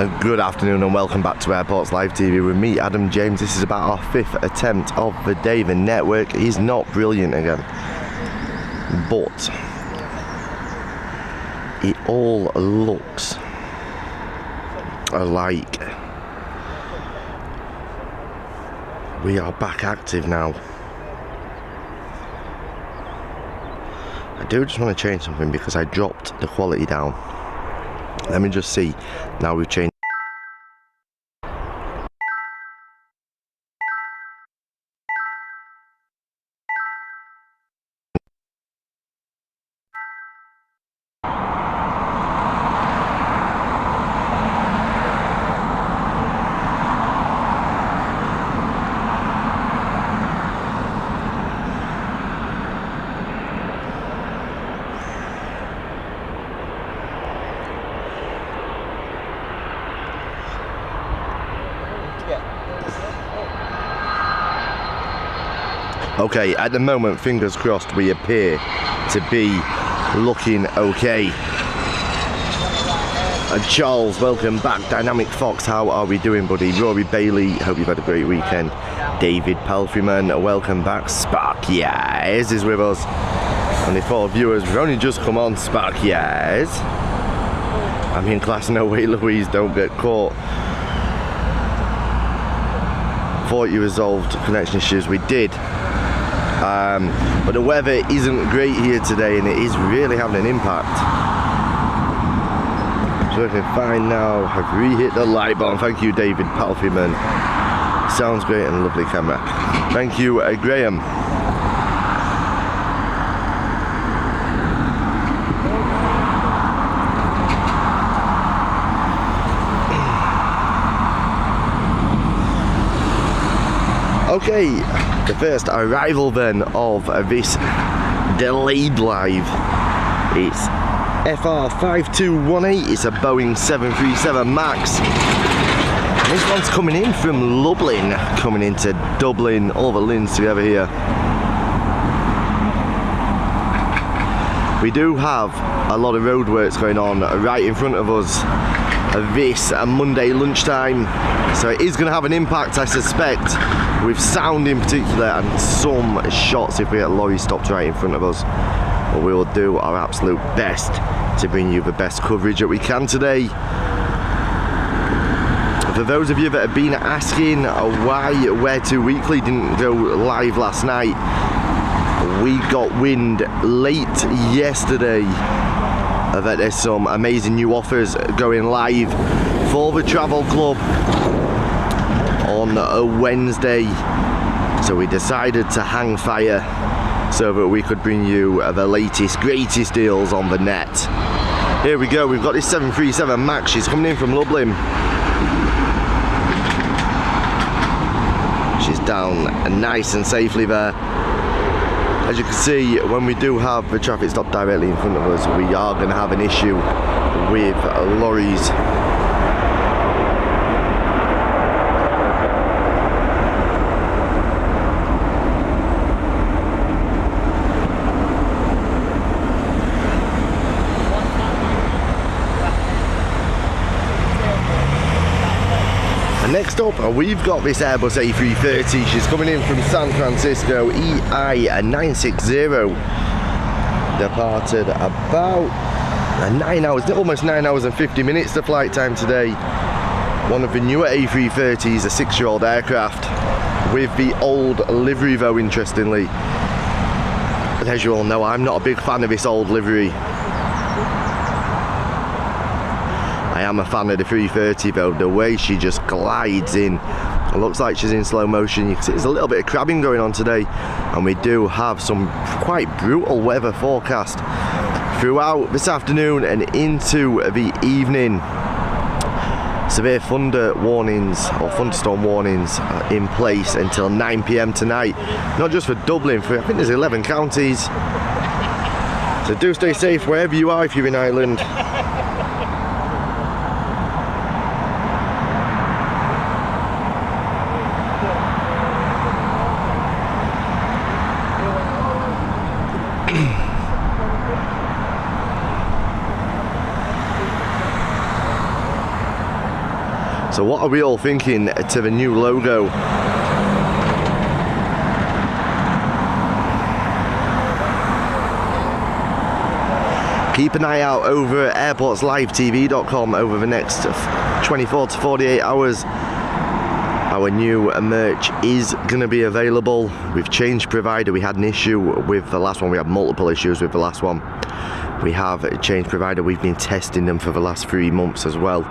Good afternoon and welcome back to Airports Live TV with me, Adam James. This is about our 5th attempt of the day. The network is not brilliant again, but it all looks like we are back active now. I do just want to change something because I dropped the quality down. Let me just see. Now we've changed. Okay, at the moment, fingers crossed, we appear to be looking okay. Charles, welcome back. Dynamic Fox, how are we doing, buddy? Rory Bailey, hope you've had a great weekend. David Palfreyman, welcome back. Sparky Eyes is with us. Only 4 viewers, we've only just come on. Sparky Eyes. I'm in class, no way, Louise, don't get caught. Thought you resolved connection issues, we did. But the weather isn't great here today and it is really having an impact. It's working fine now. I've re-hit the light button. Thank you, David Palfreyman. Sounds great and a lovely camera. Thank you, Graham. Okay, the first arrival then of this delayed live. It's FR5218, it's a Boeing 737 MAX. And this one's coming in from Lublin, coming into Dublin, all the lines together here. We do have a lot of roadworks going on right in front of us this Monday lunchtime, so it is going to have an impact, I suspect, with sound in particular and some shots if we get lorries stopped right in front of us. But we will do our absolute best to bring you the best coverage that we can today. For those of you that have been asking why Where To Weekly didn't go live last night, we got wind late yesterday that there's some amazing new offers going live for the Travel Club on a Wednesday, so we decided to hang fire so that we could bring you the latest, greatest deals on the net. Here we go, we've got this 737 MAX, she's coming in from Lublin. She's down nice and safely there. As you can see, when we do have the traffic stop directly in front of us, we are going to have an issue with lorries. Next up, we've got this Airbus A330. She's coming in from San Francisco, EI960. Departed about 9 hours, almost 9 hours and 50 minutes the flight time today. One of the newer A330s, a 6-year-old aircraft with the old livery though, interestingly. But as you all know, I'm not a big fan of this old livery. I am a fan of the 330 though, the way she just glides in. It looks like she's in slow motion. You can see there's a little bit of crabbing going on today, and we do have some quite brutal weather forecast throughout this afternoon and into the evening. Severe thunder warnings or thunderstorm warnings are in place until 9 PM tonight. Not just for Dublin, for I think there's 11 counties. So do stay safe wherever you are if you're in Ireland. So what are we all thinking to the new logo? Keep an eye out over at airportslivetv.com over the next 24 to 48 hours. Our new merch is going to be available. We've changed provider. We had an issue with the last one. We had multiple issues with the last one. We have changed provider. We've been testing them for the last 3 months as well.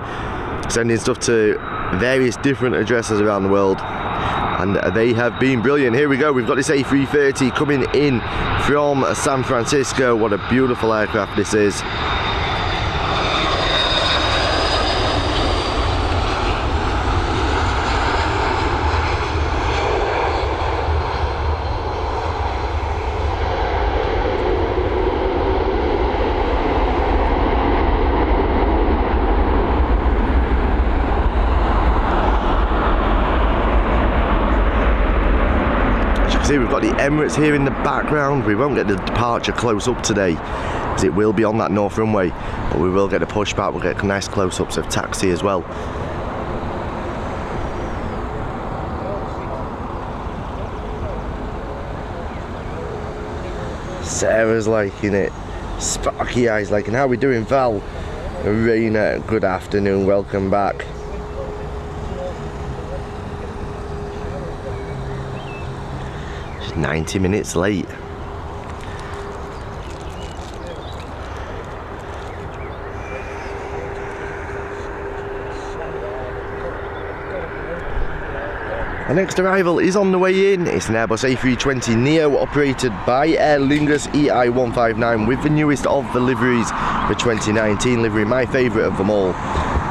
Sending stuff to various different addresses around the world. And they have been brilliant. Here we go. We've got this A330 coming in from San Francisco. What a beautiful aircraft this is. We've got the Emirates here in the background. We won't get the departure close up today as it will be on that north runway, but we will get a pushback. We'll get nice close-ups of taxi as well. Sarah's liking it. Sparky eyes liking. How are we doing, Val? Raina, good afternoon, welcome back. She's 90 minutes late. Our next arrival is on the way in. It's an Airbus A320neo operated by Aer Lingus EI159 with the newest of the liveries, the 2019 livery, my favourite of them all.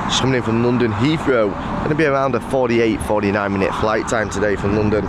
She's coming in from London Heathrow. Going to be around a 48-49 minute flight time today from London.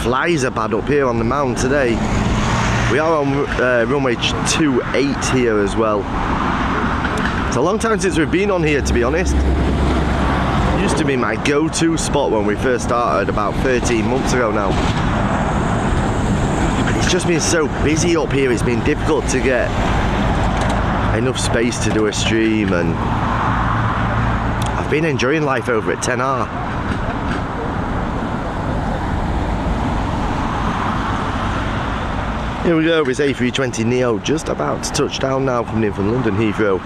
Flies are bad up here on the mound today. We are on runway 28 here as well. It's a long time since we've been on here, to be honest. It used to be my go-to spot when we first started about 13 months ago now. But it's just been so busy up here, it's been difficult to get enough space to do a stream, and I've been enjoying life over at 10R. Here we go, it's A320neo just about to touch down now, coming in from London Heathrow.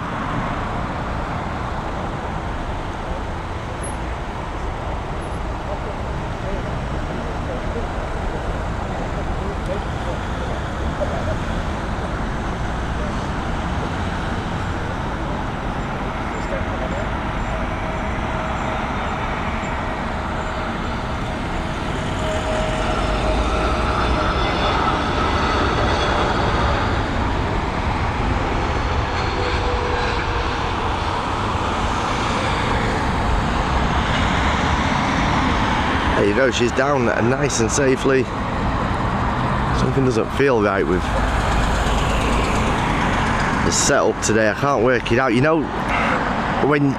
There you go, she's down nice and safely. Something doesn't feel right with the setup today. I can't work it out. You know, when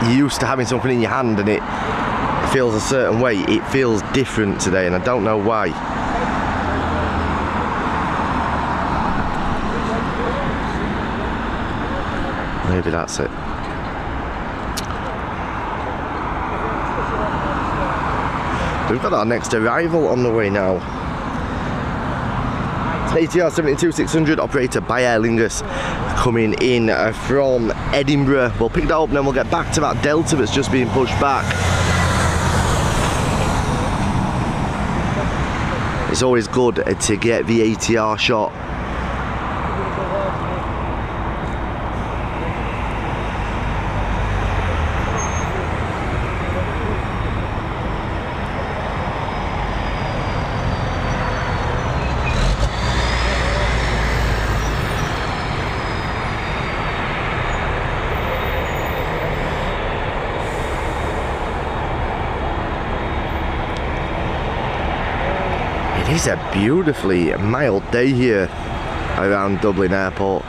you're used to having something in your hand and it feels a certain way, it feels different today, and I don't know why. Maybe that's it. We've got our next arrival on the way now. It's ATR 72600 operated by Aer Lingus, coming in from Edinburgh. We'll pick that up and then we'll get back to that Delta that's just being pushed back. It's always good to get the ATR shot. It's a beautifully mild day here around Dublin Airport.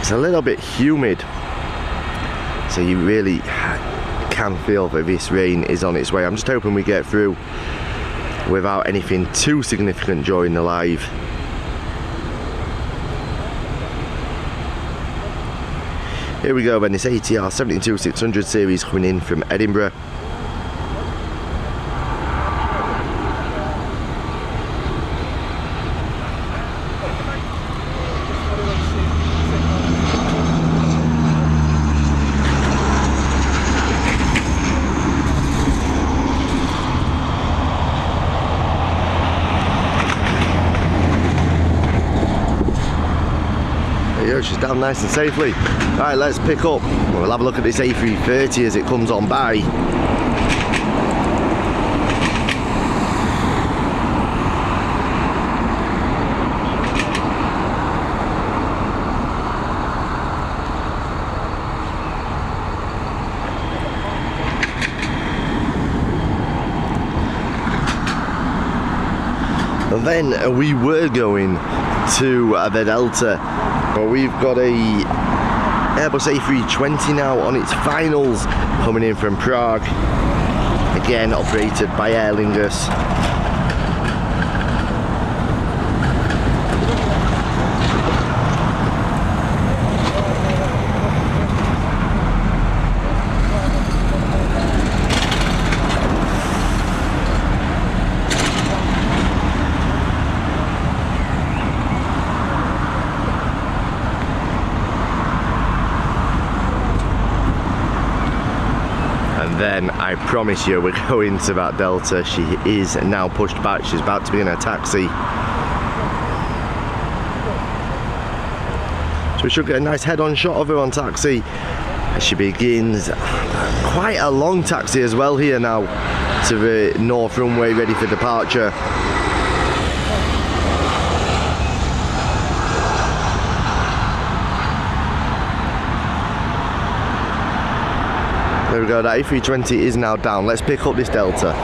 It's a little bit humid, so you really can feel that this rain is on its way. I'm just hoping we get through without anything too significant during the live. Here we go then, this ATR 72-600 series coming in from Edinburgh. She's down nice and safely. Alright, let's pick up. We'll have a look at this A330 as it comes on by. And then we were going to the Delta, but we've got a Airbus A320 now on its finals coming in from Prague, again operated by Aer Lingus. Then I promise you we're going to that Delta. She is now pushed back. She's about to be in a taxi. So we should get a nice head-on shot of her on taxi as she begins. Quite a long taxi as well here now to the north runway, ready for departure. There we go, that A320 is now down. Let's pick up this Delta.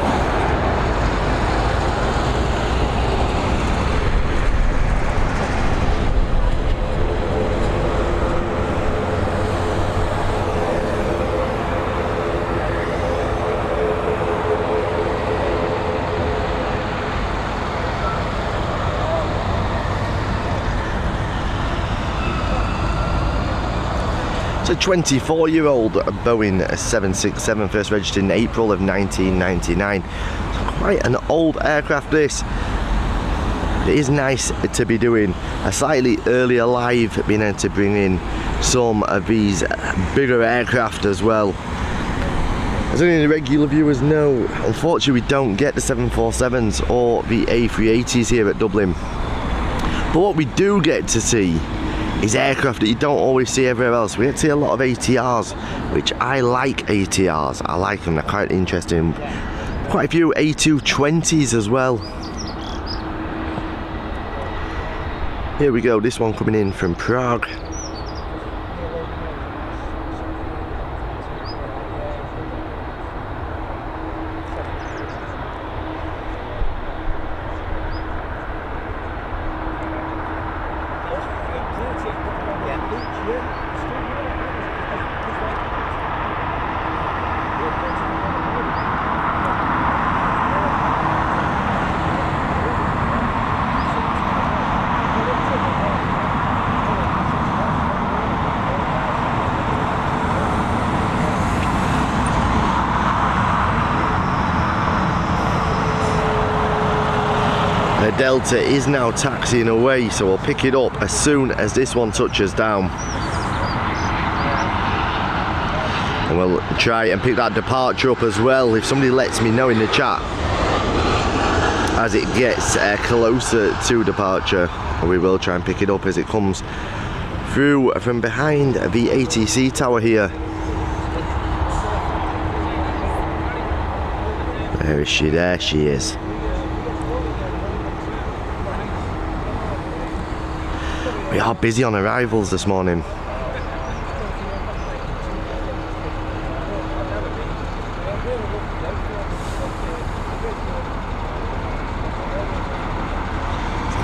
It's a 24-year-old Boeing 767, first registered in April of 1999. It's quite an old aircraft this. It is nice to be doing a slightly earlier live, being able to bring in some of these bigger aircraft as well. As any of the regular viewers know, unfortunately we don't get the 747s or the A380s here at Dublin. But what we do get to see is aircraft that you don't always see everywhere else. We get to see a lot of ATRs, which I like ATRs. I like them, they're quite interesting. Quite a few A220s as well. Here we go, this one coming in from Prague. The Delta is now taxiing away, so we'll pick it up as soon as this one touches down. And we'll try and pick that departure up as well, if somebody lets me know in the chat as it gets closer to departure. We will try and pick it up as it comes through from behind the ATC tower here. Where is she? There she is. We are busy on arrivals this morning.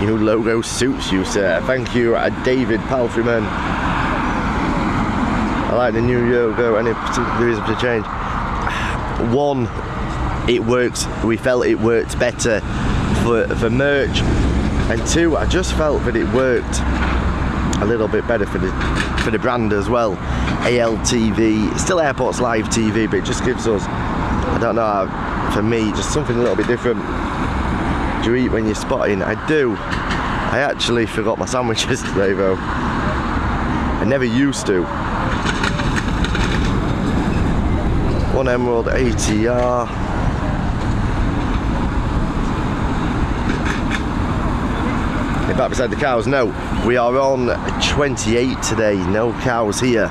New logo suits you, sir. Thank you, David Palfreyman. I like the new logo. Any particular reason for change? One, it works. We felt it worked better for merch, and two, I just felt that it worked a little bit better for the brand as well. ALTV, still Airports Live TV, but it just gives us, I don't know, for me, just something a little bit different. Do you eat when you're spotting? I do. I actually forgot my sandwiches today though. I never used to. One Emerald ATR. Back beside the cows. No, we are on 28 today. No cows here.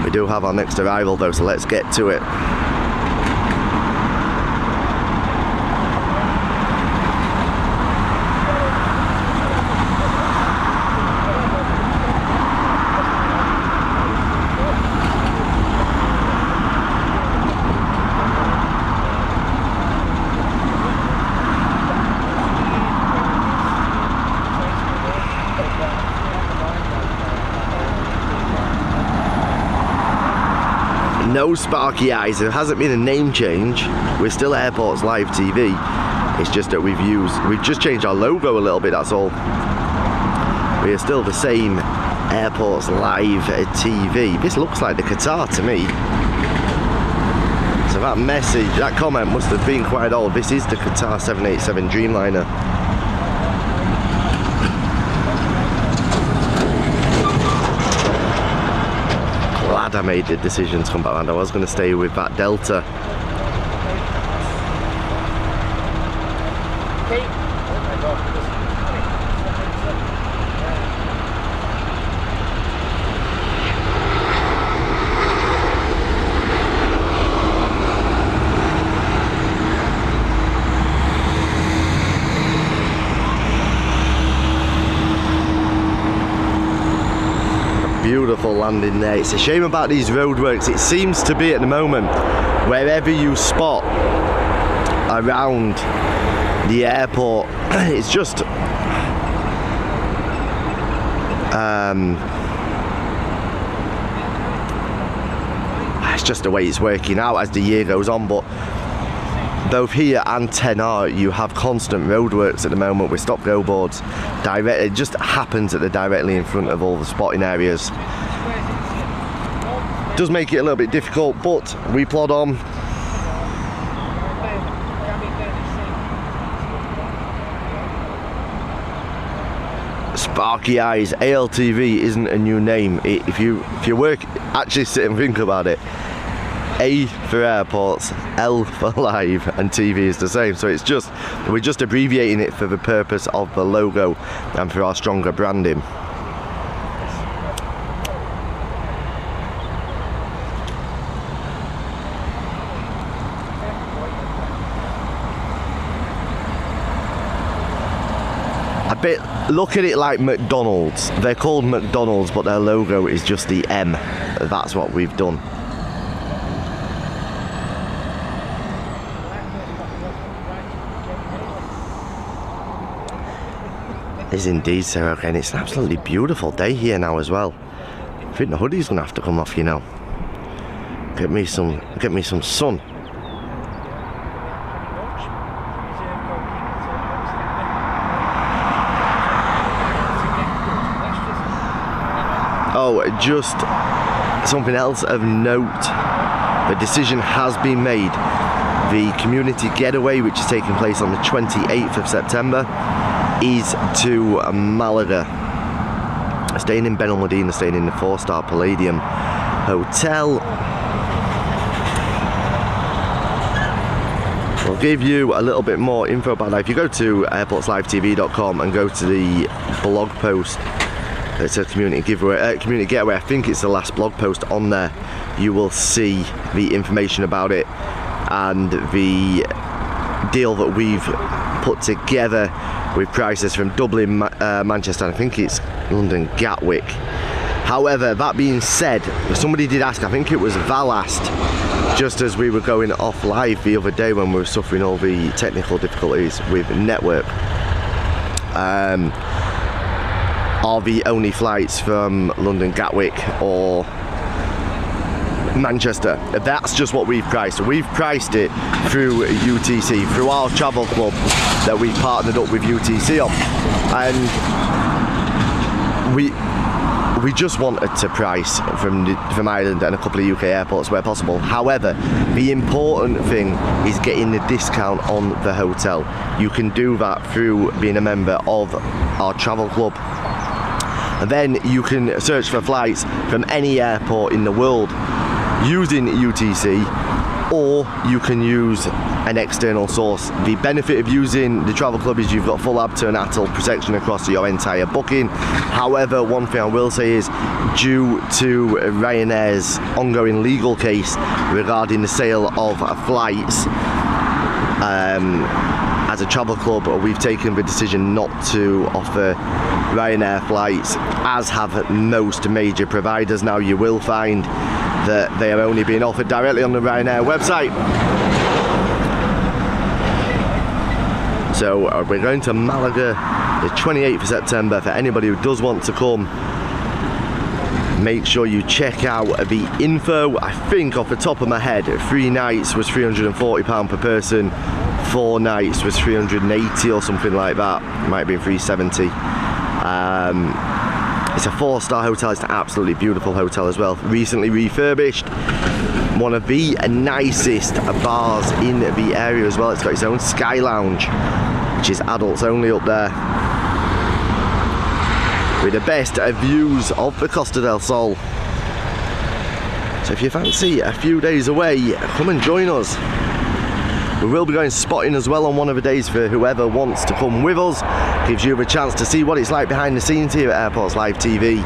We do have our next arrival though, so let's get to it. No sparky eyes. There hasn't been a name change. We're still Airports Live TV. It's just that we've just changed our logo a little bit, that's all. We are still the same Airports Live TV. This looks like the Qatar to me. So that message, that comment must have been quite old. This is the Qatar 787 Dreamliner. I made the decision to come back around. I was going to stay with that Delta. Beautiful landing there. It's a shame about these roadworks. It seems to be at the moment, wherever you spot around the airport, it's just the way it's working out as the year goes on. But both here and 10R, you have constant roadworks at the moment with stop-go boards. It just happens that they're directly in front of all the spotting areas. Does make it a little bit difficult, but we plod on. Sparky Eyes, ALTV isn't a new name. If you work, actually sit and think about it. A for Airports, L for Live, and TV is the same. So it's just, we're just abbreviating it for the purpose of the logo and for our stronger branding. Look at it like McDonald's. They're called McDonald's, but their logo is just the M. That's what we've done. It is indeed, Sarah. Okay, and it's an absolutely beautiful day here now as well. I think the hoodie's gonna have to come off, you know. Get me some sun. Oh, just something else of note. The decision has been made. The community getaway, which is taking place on the 28th of September, is to Malaga. Staying in Ben Al Medina, staying in the 4-star Palladium Hotel. We'll give you a little bit more info about that. If you go to airportslivetv.com and go to the blog post, it's a community giveaway, community getaway. I think it's the last blog post on there. You will see the information about it and the deal that we've put together with prices from Dublin, Manchester, and I think it's London Gatwick. However, that being said, somebody did ask, I think it was Val asked, just as we were going off live the other day when we were suffering all the technical difficulties with network. are the only flights from London Gatwick or Manchester. That's just what we've priced. We've priced it through UTC, through our travel club that we've partnered up with UTC on, and we just wanted to price from Ireland and a couple of UK airports where possible. However, the important thing is getting the discount on the hotel. You can do that through being a member of our travel club. And then you can search for flights from any airport in the world using UTC, or you can use an external source. The benefit of using the travel club is you've got full ABTA and ATOL protection across your entire booking. However, one thing I will say is, due to Ryanair's ongoing legal case regarding the sale of flights, as a travel club, we've taken the decision not to offer Ryanair flights, as have most major providers. Now you will find that they are only being offered directly on the Ryanair website. So we're going to Malaga the 28th of September. For anybody who does want to come, make sure you check out the info. I think off the top of my head, 3 nights was £340 per person, 4 nights was 380 or something like that. It might have been 370. It's a 4-star hotel. It's an absolutely beautiful hotel as well. Recently refurbished. One of the nicest bars in the area as well. It's got its own Sky Lounge, which is adults only up there, with the best views of the Costa del Sol. So if you fancy a few days away, come and join us. We will be going spotting as well on one of the days for whoever wants to come with us. Gives you a chance to see what it's like behind the scenes here at Airports Live TV.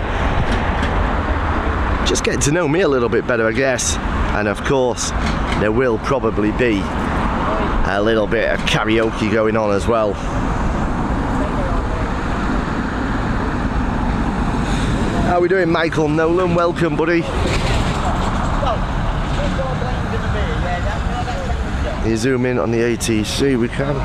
Just get to know me a little bit better, I guess. And of course, there will probably be a little bit of karaoke going on as well. How are we doing, Michael Nolan? Welcome, buddy. You zoom in on the ATC, we can.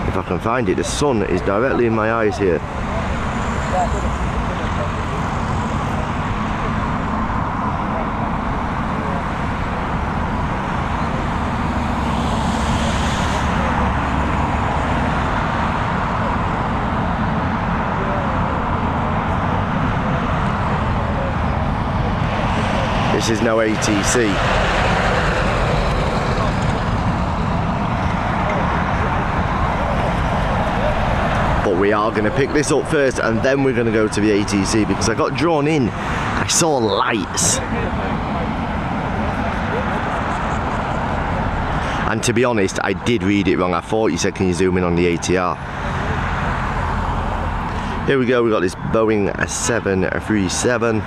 If I can find it, the sun is directly in my eyes here. This is no ATC. But we are going to pick this up first, and then we're going to go to the ATC, because I got drawn in. I saw lights. And to be honest, I did read it wrong. I thought you said, can you zoom in on the ATR? Here we go, we got this Boeing 737.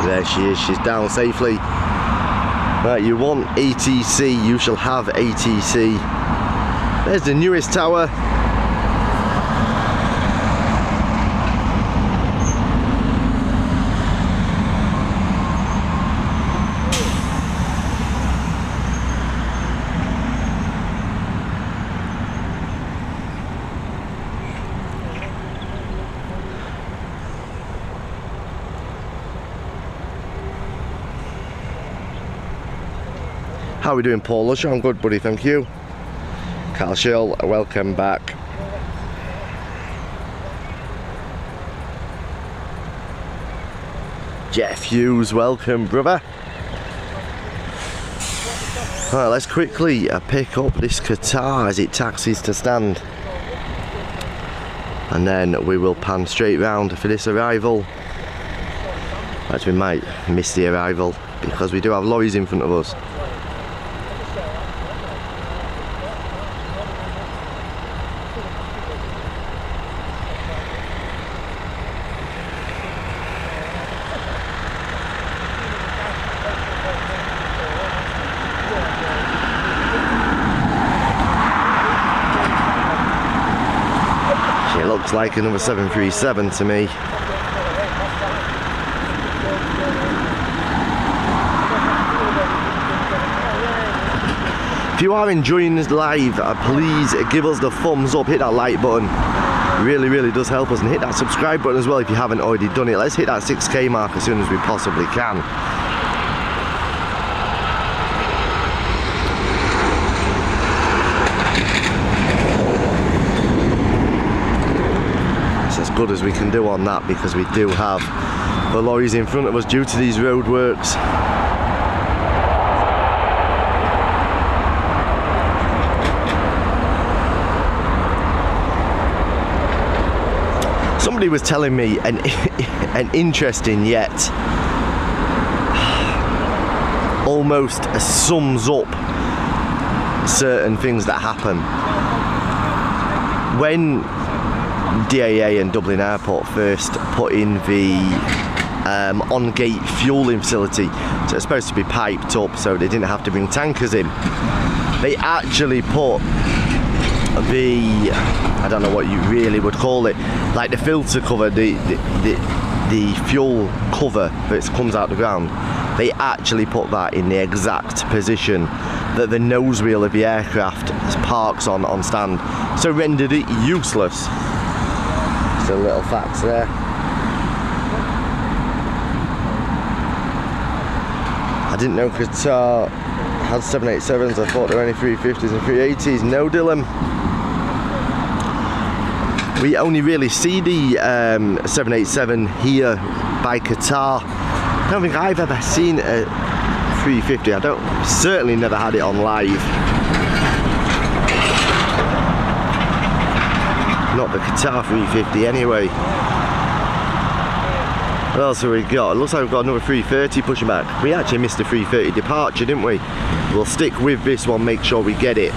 There she is, she's down safely. Right, you want ATC, you shall have ATC. There's the newest tower. How are we doing, Paul Lusher? I'm good, buddy, thank you. Carl Schill, welcome back. Jeff Hughes, welcome, brother. Right, let's quickly pick up this Qatar as it taxis to stand. And then we will pan straight round for this arrival. Actually, we might miss the arrival because we do have lorries in front of us. looks like another 737 to me. If you are enjoying this live, please give us the thumbs up, hit that like button. Really does help us, and hit that subscribe button as well if you haven't already done it. Let's hit that 6k mark as soon as we possibly can. It's as good as we can do on that, because we do have the lorries in front of us due to these roadworks. Somebody was telling me an interesting yet almost sums up certain things that happen. When DAA and Dublin Airport first put in the on-gate fueling facility, so it's supposed to be piped up so they didn't have to bring tankers in, they actually put the, I don't know what you really would call it, like the filter cover, the fuel cover that comes out the ground, they actually put that in the exact position that the nose wheel of the aircraft parks on stand, so rendered it useless. Just a little facts there. I didn't know Qatar had 787s, I thought there were only 350s and 380s. No, Dylan. We only really see the 787 here by Qatar. I don't think I've ever seen a 350. I certainly never had it on live. Not the Qatar 350 anyway. What else have we got? It looks like we've got another 330 pushing back. We actually missed a 330 departure, didn't we? We'll stick with this one, make sure we get it.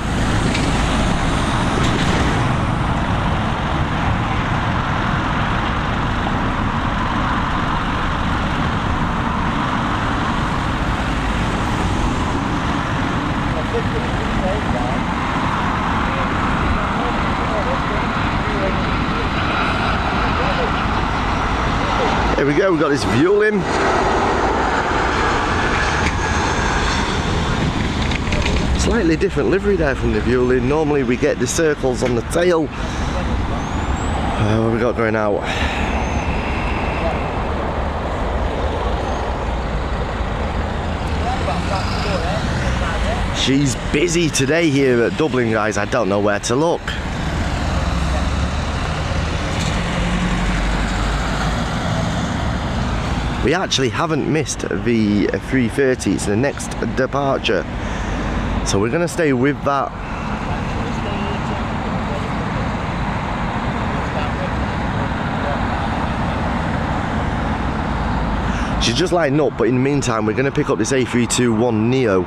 Here we go, we've got this fueling. Slightly different livery there from the fueling. Normally we get the circles on the tail. What have we got going out? She's busy today here at Dublin, guys. I don't know where to look. We actually haven't missed the 330, it's the next departure. So we're gonna stay with that. She's just lighting up, but in the meantime, we're gonna pick up this A321neo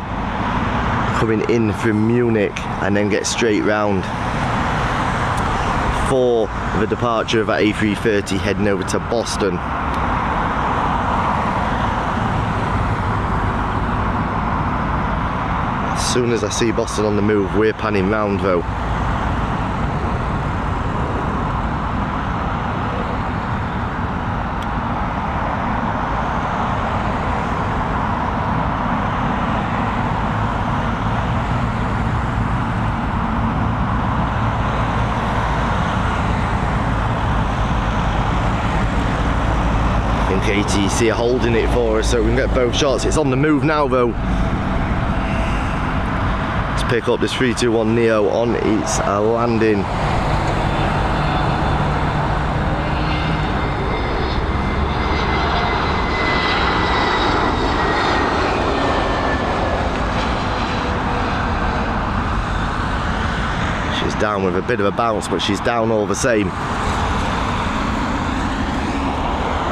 coming in from Munich and then get straight round for the departure of that A330 heading over to Boston. As soon as I see Boston on the move, we're panning round though. I think ATC are holding it for us so we can get both shots. It's on the move now though. Pick up this 321neo on its landing. She's down with a bit of a bounce, but she's down all the same.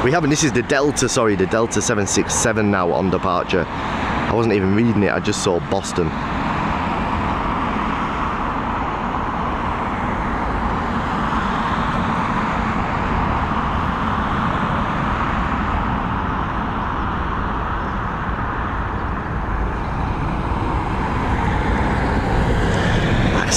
We haven't, this is the Delta, sorry, the Delta 767 now on departure. I wasn't even reading it, I just saw Boston.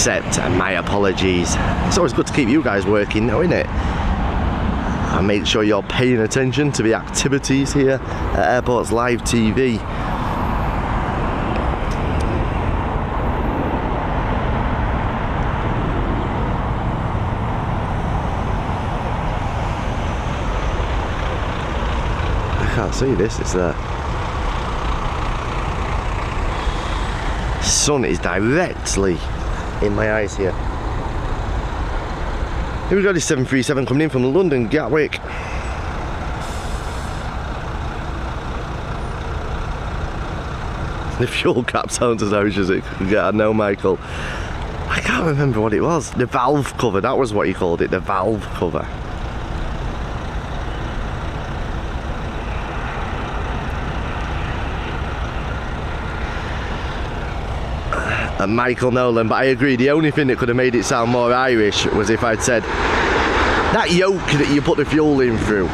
accept my apologies. It's always good to keep you guys working now, isn't it? And make sure you're paying attention to the activities here at Airports Live TV. I can't see this, it's there. Sun is directly in my eyes here. Here we go, this 737 coming in from London Gatwick. The fuel cap sounds as harsh as it could get. I know, Michael. I can't remember what it was. The valve cover, that was what you called it, the valve cover. And Michael Nolan, but I agree, the only thing that could have made it sound more Irish was if I'd said, that yoke that you put the fuel in through.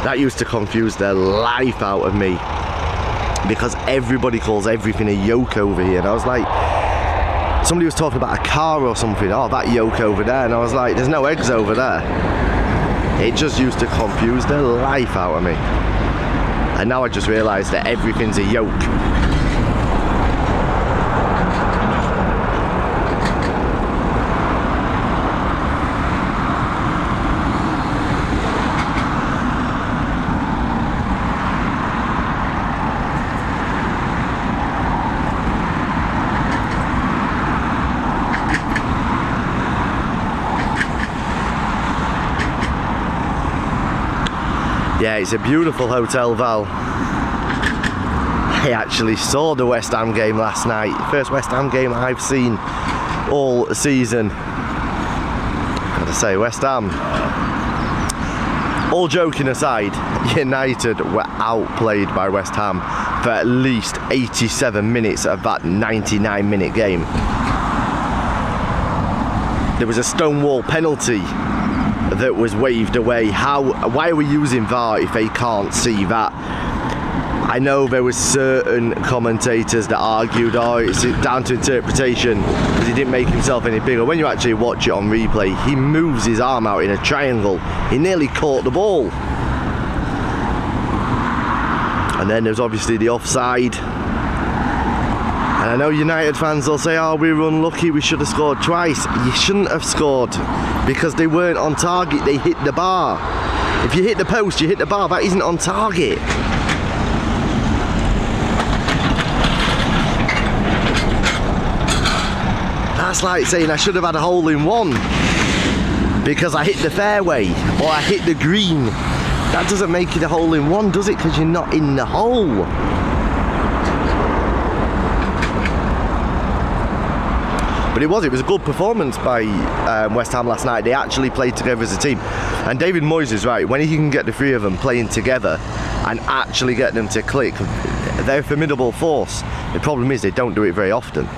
That used to confuse the life out of me, because everybody calls everything a yoke over here, and I was like, somebody was talking about a car or something, oh, that yoke over there, and I was like, there's no eggs over there. It just used to confuse the life out of me. And now I just realised that everything's a yoke. Yeah, it's a beautiful hotel, Val. I actually saw the West Ham game last night. First West Ham game I've seen all season. Gotta say, West Ham. All joking aside, United were outplayed by West Ham for at least 87 minutes of that 99-minute game. There was a Stonewall penalty that was waved away. Why are we using VAR if they can't see that? I know there was certain commentators that argued, oh, it's down to interpretation because he didn't make himself any bigger. When you actually watch it on replay, he moves his arm out in a triangle. He nearly caught the ball. And then there's obviously the offside. And I know United fans will say, oh, we were unlucky, we should have scored twice. You shouldn't have scored, because they weren't on target, they hit the bar. If you hit the post, you hit the bar, that isn't on target. That's like saying I should have had a hole in one because I hit the fairway or I hit the green. That doesn't make it a hole in one, does it? Because you're not in the hole. But it was a good performance by West Ham last night. They actually played together as a team. And David Moyes is right. When he can get the three of them playing together and actually get them to click, they're a formidable force. The problem is they don't do it very often.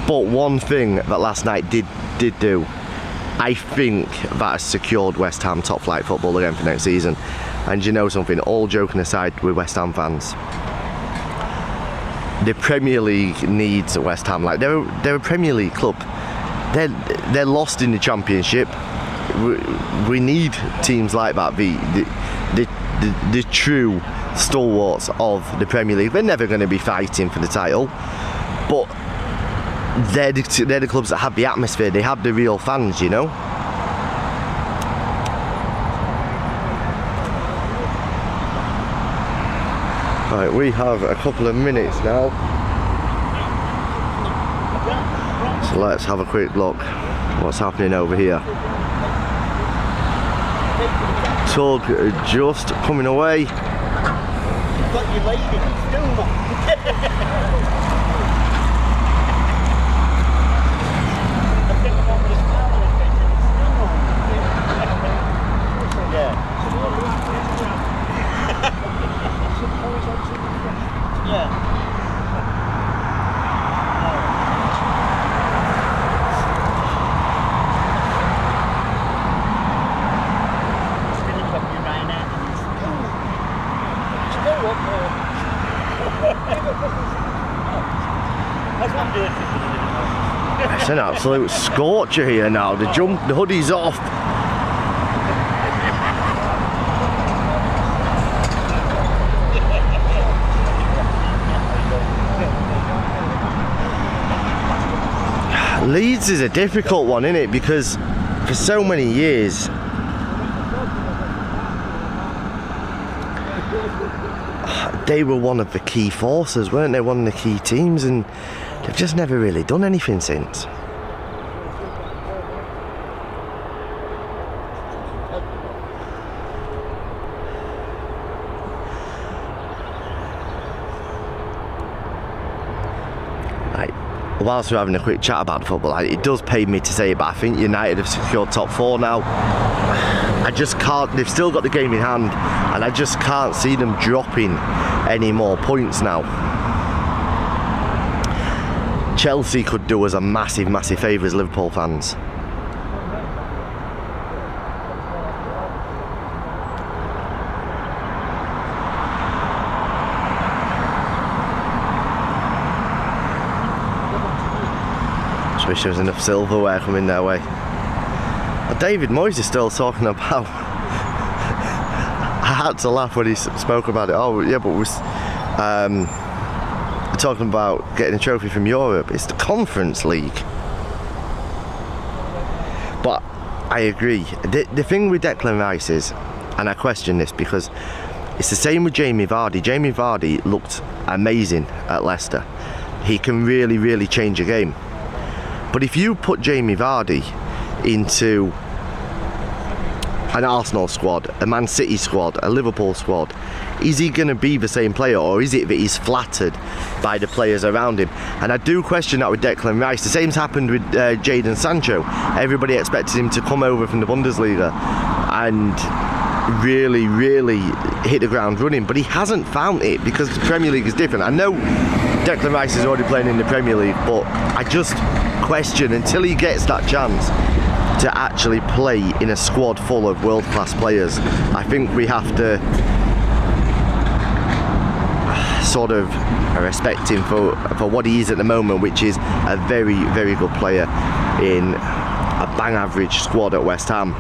But one thing that last night did do, I think that has secured West Ham top flight football again for next season. And you know something, all joking aside with West Ham fans, the Premier League needs West Ham. Like they're a Premier League club. They're lost in the Championship. We need teams like that. The true stalwarts of the Premier League. They're never going to be fighting for the title, but they're the clubs that have the atmosphere. They have the real fans, you know. Right, we have a couple of minutes now, so let's have a quick look what's happening over here. Tug just coming away. Got your lady, It's an absolute scorcher here now. The hoodie's off. Leeds is a difficult one, isn't it? Because for so many years they were one of the key forces, weren't they? One of the key teams, and they've just never really done anything since. Whilst we're having a quick chat about football, it does pay me to say it, but I think United have secured top 4 now. I just can't, they've still got the game in hand, and I just can't see them dropping any more points now. Chelsea could do us a massive, massive favour as Liverpool fans. Wish there was enough silverware coming their way. David Moyes is still talking about I had to laugh when he spoke about it. Oh yeah, but we're talking about getting a trophy from Europe. It's the Conference League. But I agree, the thing with Declan Rice is, and I question this because it's the same with Jamie Vardy. Jamie Vardy looked amazing at Leicester. He can really, really change a game. But if you put Jamie Vardy into an Arsenal squad, a Man City squad, a Liverpool squad, is he going to be the same player, or is it that he's flattered by the players around him? And I do question that with Declan Rice. The same's happened with Jadon Sancho. Everybody expected him to come over from the Bundesliga and really, really hit the ground running, but he hasn't found it because the Premier League is different. I know Declan Rice is already playing in the Premier League, but I just question, until he gets that chance to actually play in a squad full of world-class players, I think we have to sort of respect him for what he is at the moment, which is a very, very good player in a bang average squad at West Ham.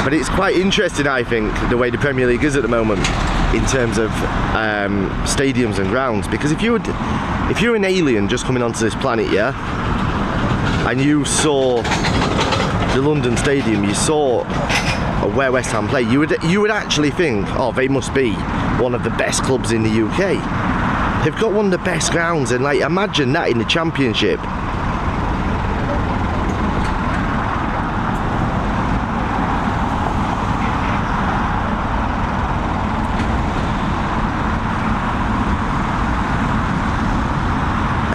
But it's quite interesting, I think, the way the Premier League is at the moment in terms of stadiums and grounds. Because if you're an alien just coming onto this planet, yeah, and you saw the London Stadium, you saw where West Ham play, you would actually think, oh, they must be one of the best clubs in the UK. They've got one of the best grounds, and like, imagine that in the Championship.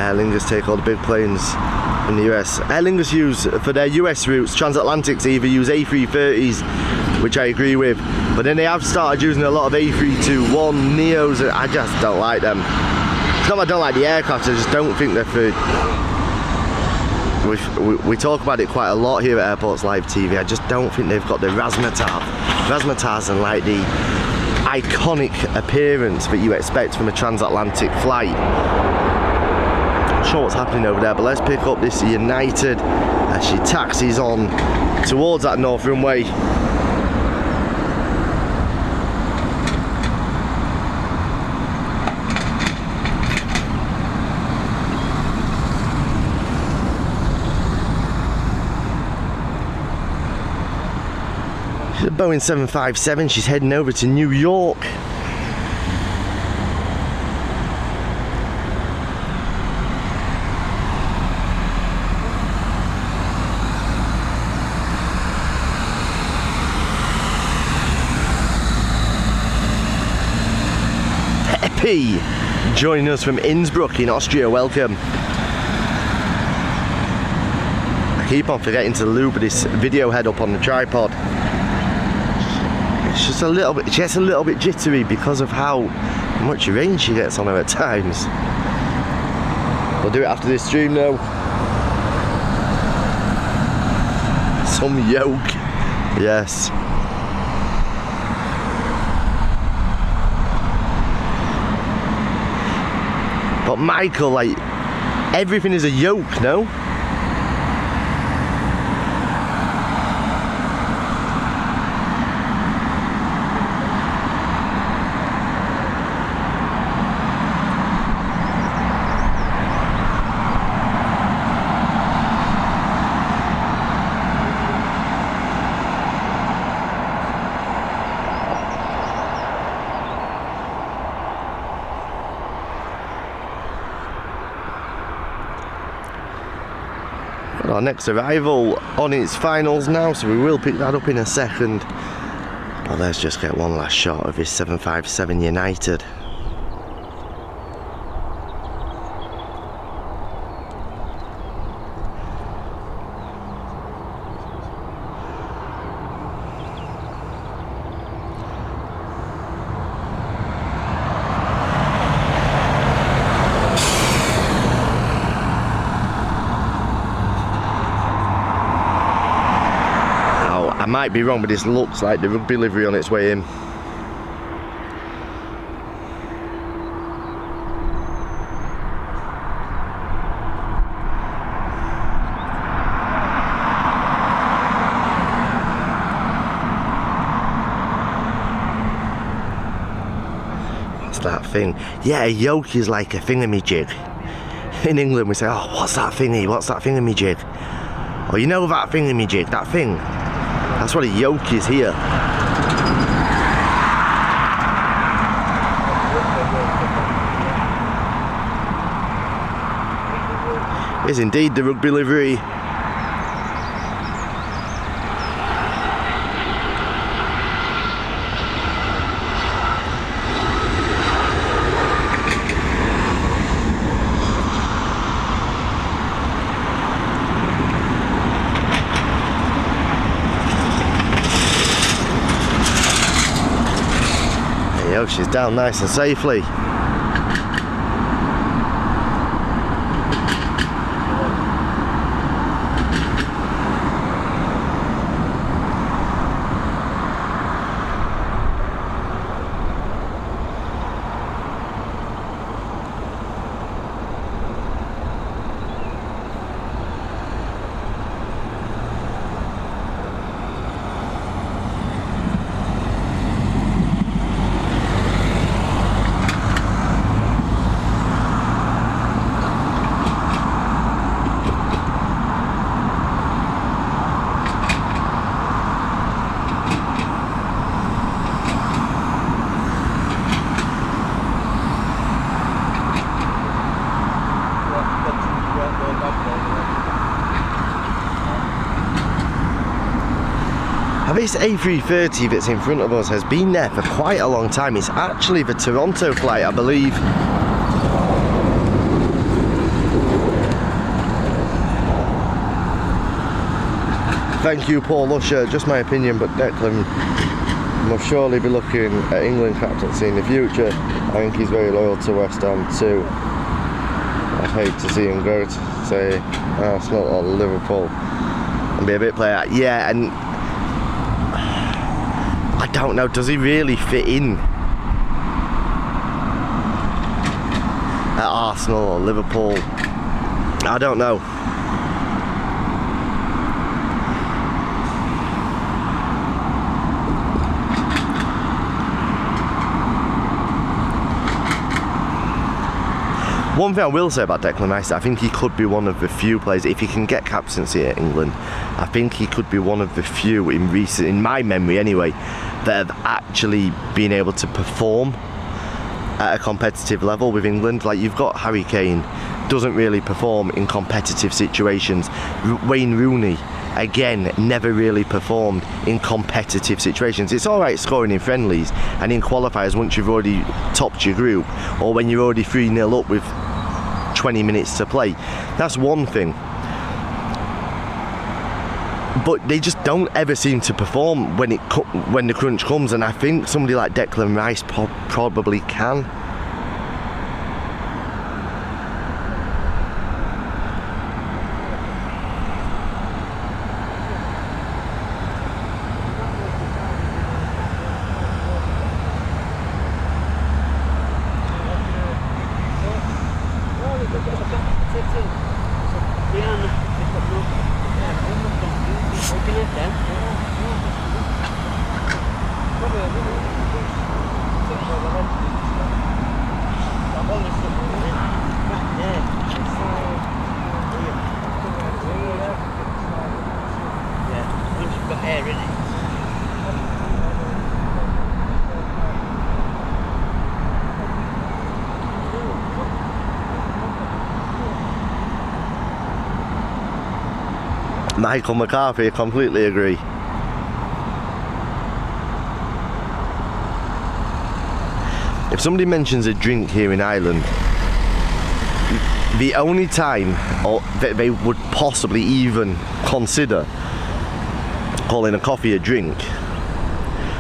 Aer Lingus take all the big planes in the US. Aer Lingus use, for their US routes, transatlantics either use A330s, which I agree with, but then they have started using a lot of A321 Neos. I just don't like them. It's not that I don't like the aircraft, I just don't think they're for... We talk about it quite a lot here at Airports Live TV. I just don't think they've got the razzmatazz and like the iconic appearance that you expect from a transatlantic flight. Not sure what's happening over there, but let's pick up this United as she taxis on towards that north runway. She's a Boeing 757, she's heading over to New York. Joining us from Innsbruck in Austria, welcome. I keep on forgetting to lube this video head up on the tripod. It's just a little bit, she gets a little bit jittery because of how how much rain she gets on her at times. We'll do it after this stream though. Some yoke. Yes. But Michael, like, everything is a yoke, no? Our next arrival on its finals now, so we will pick that up in a second. But let's just get one last shot of this 757 United. I might be wrong, but this looks like the rugby livery on its way in. What's that thing? Yeah, a yoke is like a thingamajig. In England we say, oh, what's that thingy? What's that thingamajig? Oh, you know that thingamajig, that thing? That's what a yoke is here. Is indeed the rugby livery. She's down nice and safely. This A330 that's in front of us has been there for quite a long time. It's actually the Toronto flight, I believe. Thank you, Paul Usher. Just my opinion, but Declan must surely be looking at England captaincy in the future. I think he's very loyal to West Ham too. I'd hate to see him go to, say, Arsenal or Liverpool and be a bit player. Yeah, and I don't know, does he really fit in at Arsenal or Liverpool? I don't know. One thing I will say about Declan Rice, I think he could be one of the few players, if he can get captaincy at England, I think he could be one of the few in my memory anyway, that have actually been able to perform at a competitive level with England. Like, you've got Harry Kane, doesn't really perform in competitive situations. Wayne Rooney, again, never really performed in competitive situations. It's alright scoring in friendlies and in qualifiers once you've already topped your group, or when you're already 3-0 up with 20 minutes to play. That's one thing. But they just don't ever seem to perform when the crunch comes, and I think somebody like Declan Rice probably can. Michael McCarthy, I completely agree. If somebody mentions a drink here in Ireland, the only time that they would possibly even consider calling a coffee a drink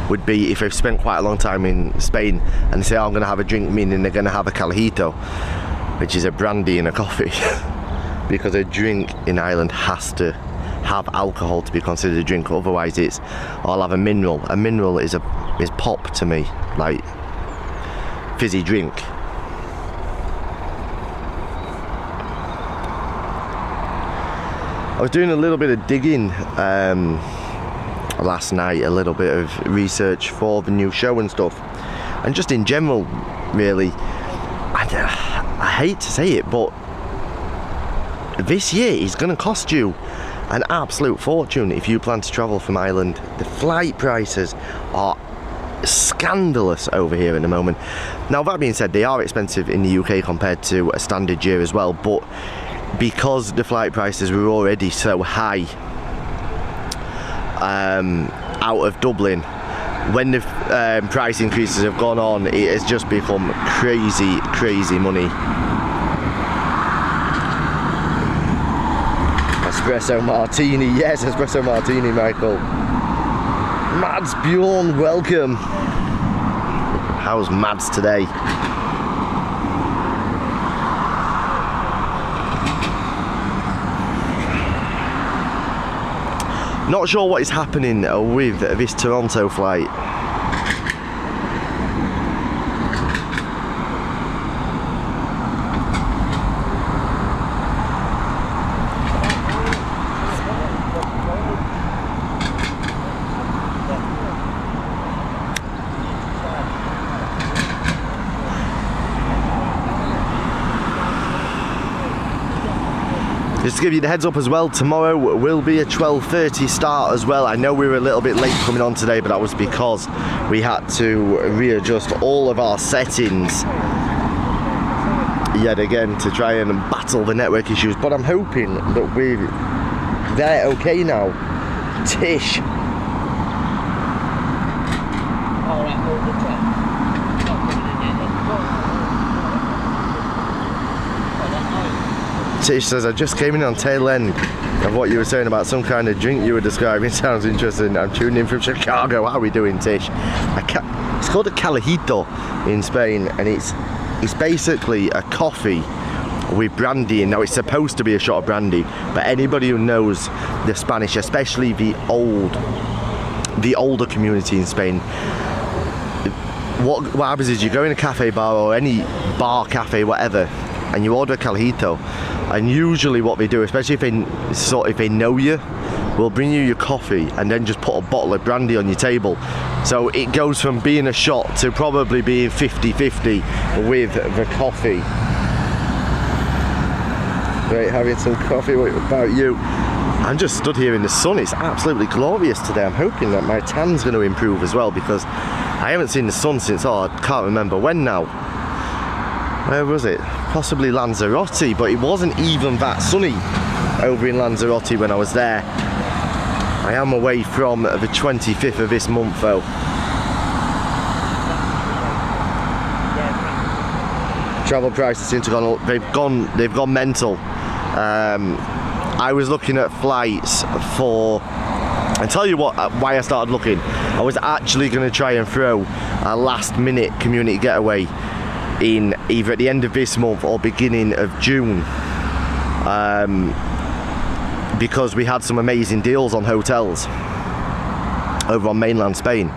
would be if they've spent quite a long time in Spain and they say, oh, I'm going to have a drink, meaning they're going to have a calajito, which is a brandy and a coffee. Because a drink in Ireland has to have alcohol to be considered a drink, otherwise it's, oh, I'll have a mineral. A mineral is pop to me, like fizzy drink. I was doing a little bit of digging last night, a little bit of research for the new show and stuff, and just in general, really, I hate to say it, but this year is going to cost you an absolute fortune if you plan to travel from Ireland. The flight prices are scandalous over here at the moment. Now, that being said, they are expensive in the UK compared to a standard year as well, but because the flight prices were already so high out of Dublin, when the price increases have gone on, it has just become crazy money. Espresso martini, yes, espresso martini, Michael. Mads Bjorn, welcome. How's Mads today? Not sure what is happening with this Toronto flight. Just to give you the heads up as well, tomorrow will be a 12:30 start as well. I know we were a little bit late coming on today, but that was because we had to readjust all of our settings yet again to try and battle the network issues. But I'm hoping that they're okay now. Tish. Tish says, I just came in on tail end of what you were saying about some kind of drink you were describing. Sounds interesting. I'm tuning in from Chicago. How are we doing, Tish? It's called a calajito in Spain, and it's basically a coffee with brandy. And now it's supposed to be a shot of brandy, but anybody who knows the Spanish, especially the older community in Spain, what happens is you go in a cafe bar or any bar, cafe, whatever, and you order a calajito, and usually what they do, especially if they know you, will bring you your coffee and then just put a bottle of brandy on your table. So it goes from being a shot to probably being 50-50 with the coffee. Great, having some coffee. What about you? I'm just stood here in the sun. It's absolutely glorious today. I'm hoping that my tan's going to improve as well, because I haven't seen the sun since, I can't remember when now. Where was it? Possibly Lanzarote, but it wasn't even that sunny over in Lanzarote when I was there. I am away from the 25th of this month though. Travel prices seem to have gone up. They've gone mental. I was looking at flights for, I'll tell you what, why I started looking. I was actually going to try and throw a last minute community getaway in either at the end of this month or beginning of June, because we had some amazing deals on hotels over on mainland Spain.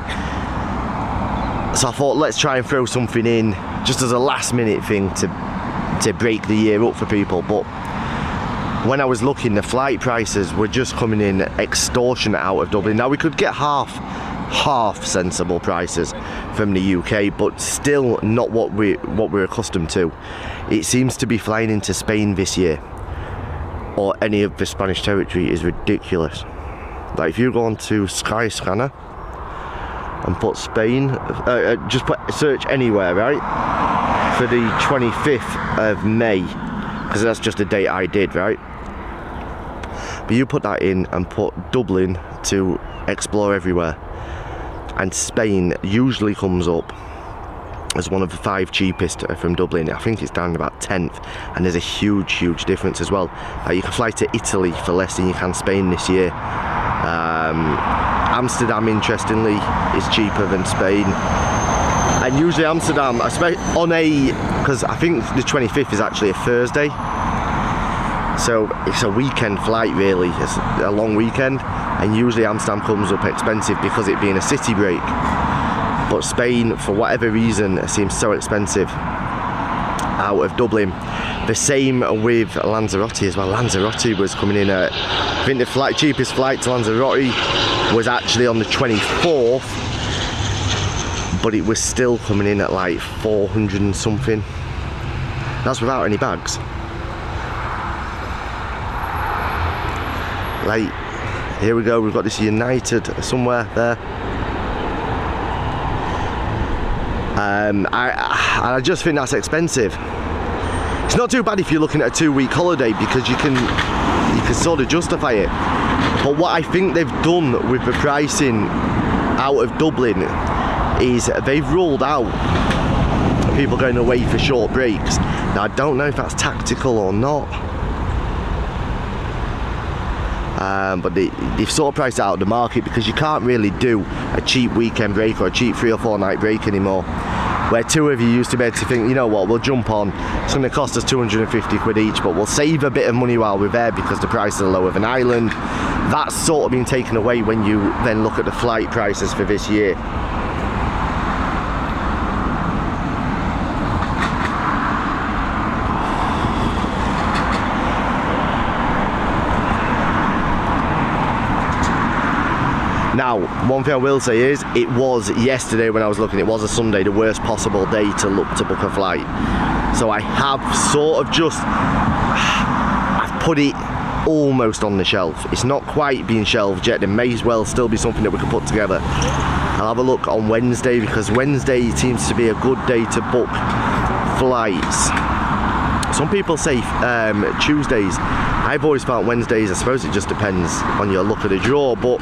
So I thought, let's try and throw something in just as a last minute thing to break the year up for people. But when I was looking, the flight prices were just coming in extortionate out of Dublin. Now we could get half sensible prices from the UK, but still not what we're accustomed to. It seems to be flying into Spain this year, or any of the Spanish territory, is ridiculous. Like if you go on to Skyscanner and put Spain, just search anywhere, right, for the 25th of May, because that's just the date I did, right? But you put that in and put Dublin to explore everywhere, and Spain usually comes up as one of the 5 cheapest from Dublin. I think it's down about 10th, and there's a huge difference as well. You can fly to Italy for less than you can Spain this year. Amsterdam, interestingly, is cheaper than Spain. And usually Amsterdam, because I think the 25th is actually a Thursday, so it's a weekend flight really, it's a long weekend, and usually Amsterdam comes up expensive because it being a city break. But Spain, for whatever reason, seems so expensive out of Dublin. The same with Lanzarote as well. Lanzarote was coming in at, I think the cheapest flight to Lanzarote was actually on the 24th, but it was still coming in at like 400 and something. That's without any bags. Like, here we go, we've got this United somewhere there. I just think that's expensive. It's not too bad if you're looking at a 2-week holiday, because you can sort of justify it. But what I think they've done with the pricing out of Dublin is they've ruled out people going away for short breaks. Now I don't know if that's tactical or not, but they've sort of priced it out of the market, because you can't really do a cheap weekend break or a cheap 3 or 4 night break anymore, where 2 of you used to be able to think, you know what, we'll jump on, it's going to cost us 250 quid each, but we'll save a bit of money while we're there because the prices are lower than Ireland. That's sort of been taken away when you then look at the flight prices for this year. Now, one thing I will say is, it was yesterday when I was looking, it was a Sunday, the worst possible day to look to book a flight. So I have sort of just, I've put it almost on the shelf. It's not quite being shelved yet. There may as well still be something that we can put together. I'll have a look on Wednesday, because Wednesday seems to be a good day to book flights. Some people say Tuesdays. I've always found Wednesdays. I suppose it just depends on your luck of the draw, but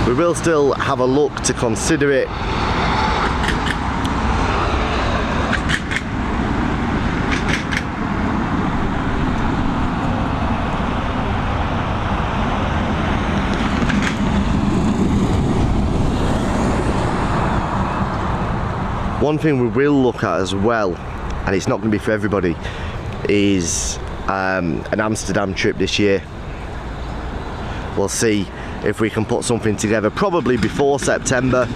we will still have a look to consider it. One thing we will look at as well, and it's not going to be for everybody, is an Amsterdam trip this year. We'll see if we can put something together, probably before September.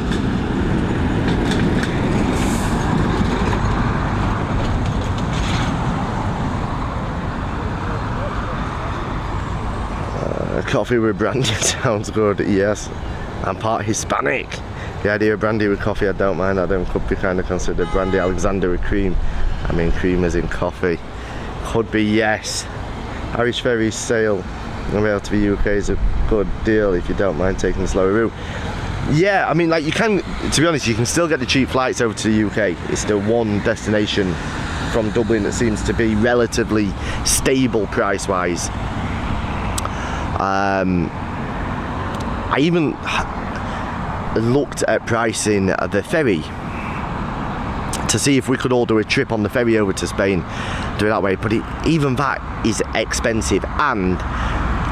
Coffee with brandy sounds good, yes. I'm part Hispanic. The idea of brandy with coffee, I don't mind. I don't, could be kind of considered brandy Alexander with cream. I mean, cream as in coffee. Could be, yes. Irish ferries sail out to the UK is a good deal if you don't mind taking the slower route. Yeah, I mean, like, you can, to be honest, you can still get the cheap flights over to the UK. It's the one destination from Dublin that seems to be relatively stable price-wise. I even looked at pricing the ferry to see if we could all do a trip on the ferry over to Spain, do it that way, but even that is expensive. And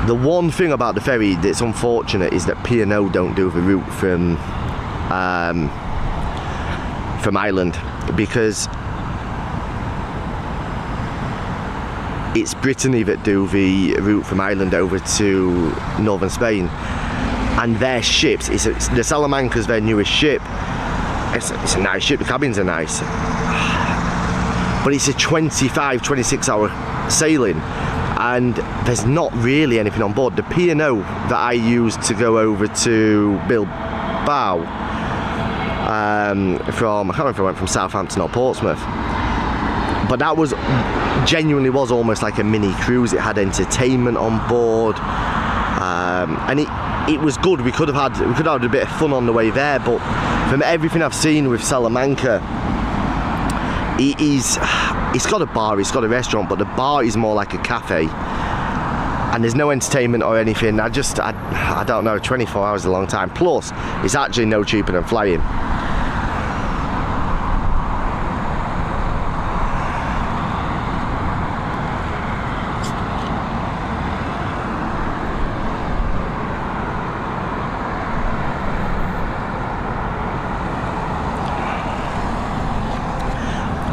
the one thing about the ferry that's unfortunate is that P&O don't do the route from Ireland, because it's Brittany that do the route from Ireland over to northern Spain, and their ships, the Salamanca's their newest ship. It's a nice ship, the cabins are nice, but it's a 25-26 hour sailing, and there's not really anything on board. The P&O that I used to go over to Bilbao from, I can't remember if I went from Southampton or Portsmouth, but that was genuinely was almost like a mini cruise. It had entertainment on board, and it was good. We could have had a bit of fun on the way there, but from everything I've seen with Salamanca, it's got a bar, it's got a restaurant, but the bar is more like a cafe, and there's no entertainment or anything. I don't know, 24 hours is a long time, plus it's actually no cheaper than flying.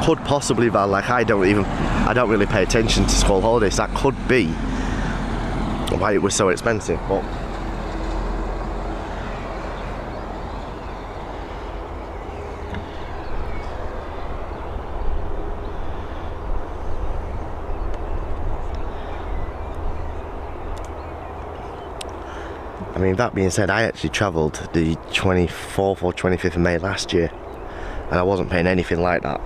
Could possibly, Val, like I don't really pay attention to school holidays. That could be why it was so expensive, but I mean, that being said, I actually travelled the 24th or 25th of May last year, and I wasn't paying anything like that.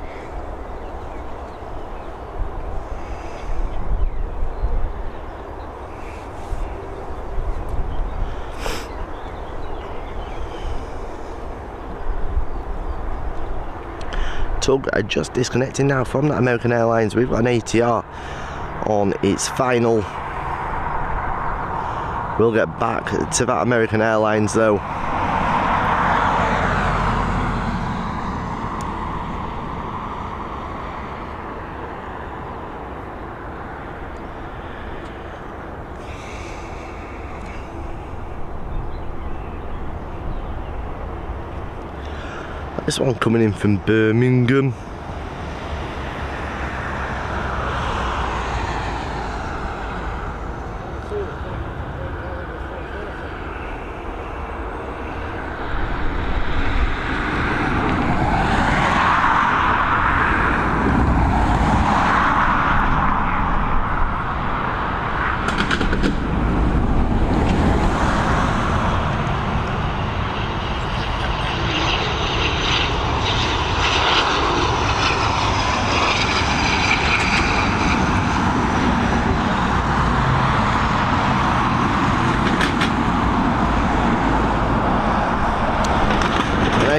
Tug are just disconnecting now from that American Airlines. We've got an ATR on its final. We'll get back to that American Airlines though. This one coming in from Birmingham.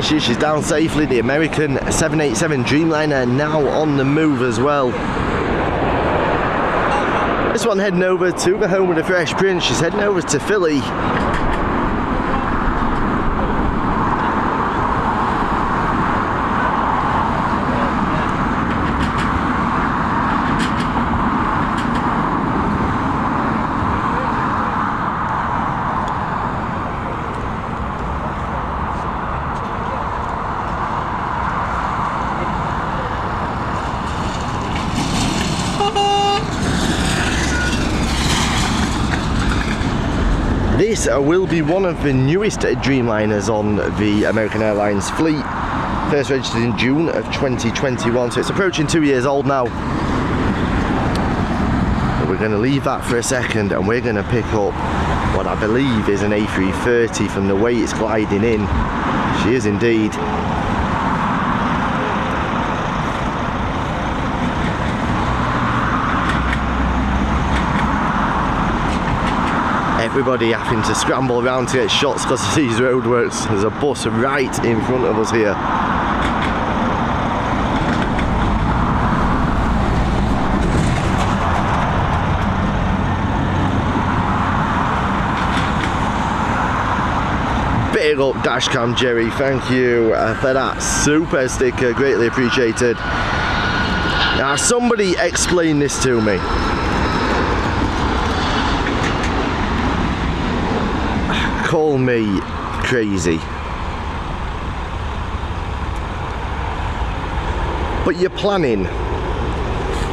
She's down safely. The American 787 Dreamliner now on the move as well. This one heading over to the home of the Fresh Prince. She's heading over to Philly. This will be one of the newest Dreamliners on the American Airlines fleet. First registered in June of 2021, so it's approaching 2 years old now. But we're going to leave that for a second and we're going to pick up what I believe is an A330 from the way it's gliding in. She is indeed. Everybody having to scramble around to get shots because of these roadworks. There's a bus right in front of us here. Big up Dashcam Jerry, thank you for that super sticker, greatly appreciated. Now somebody explain this to me. Call me crazy, but you're planning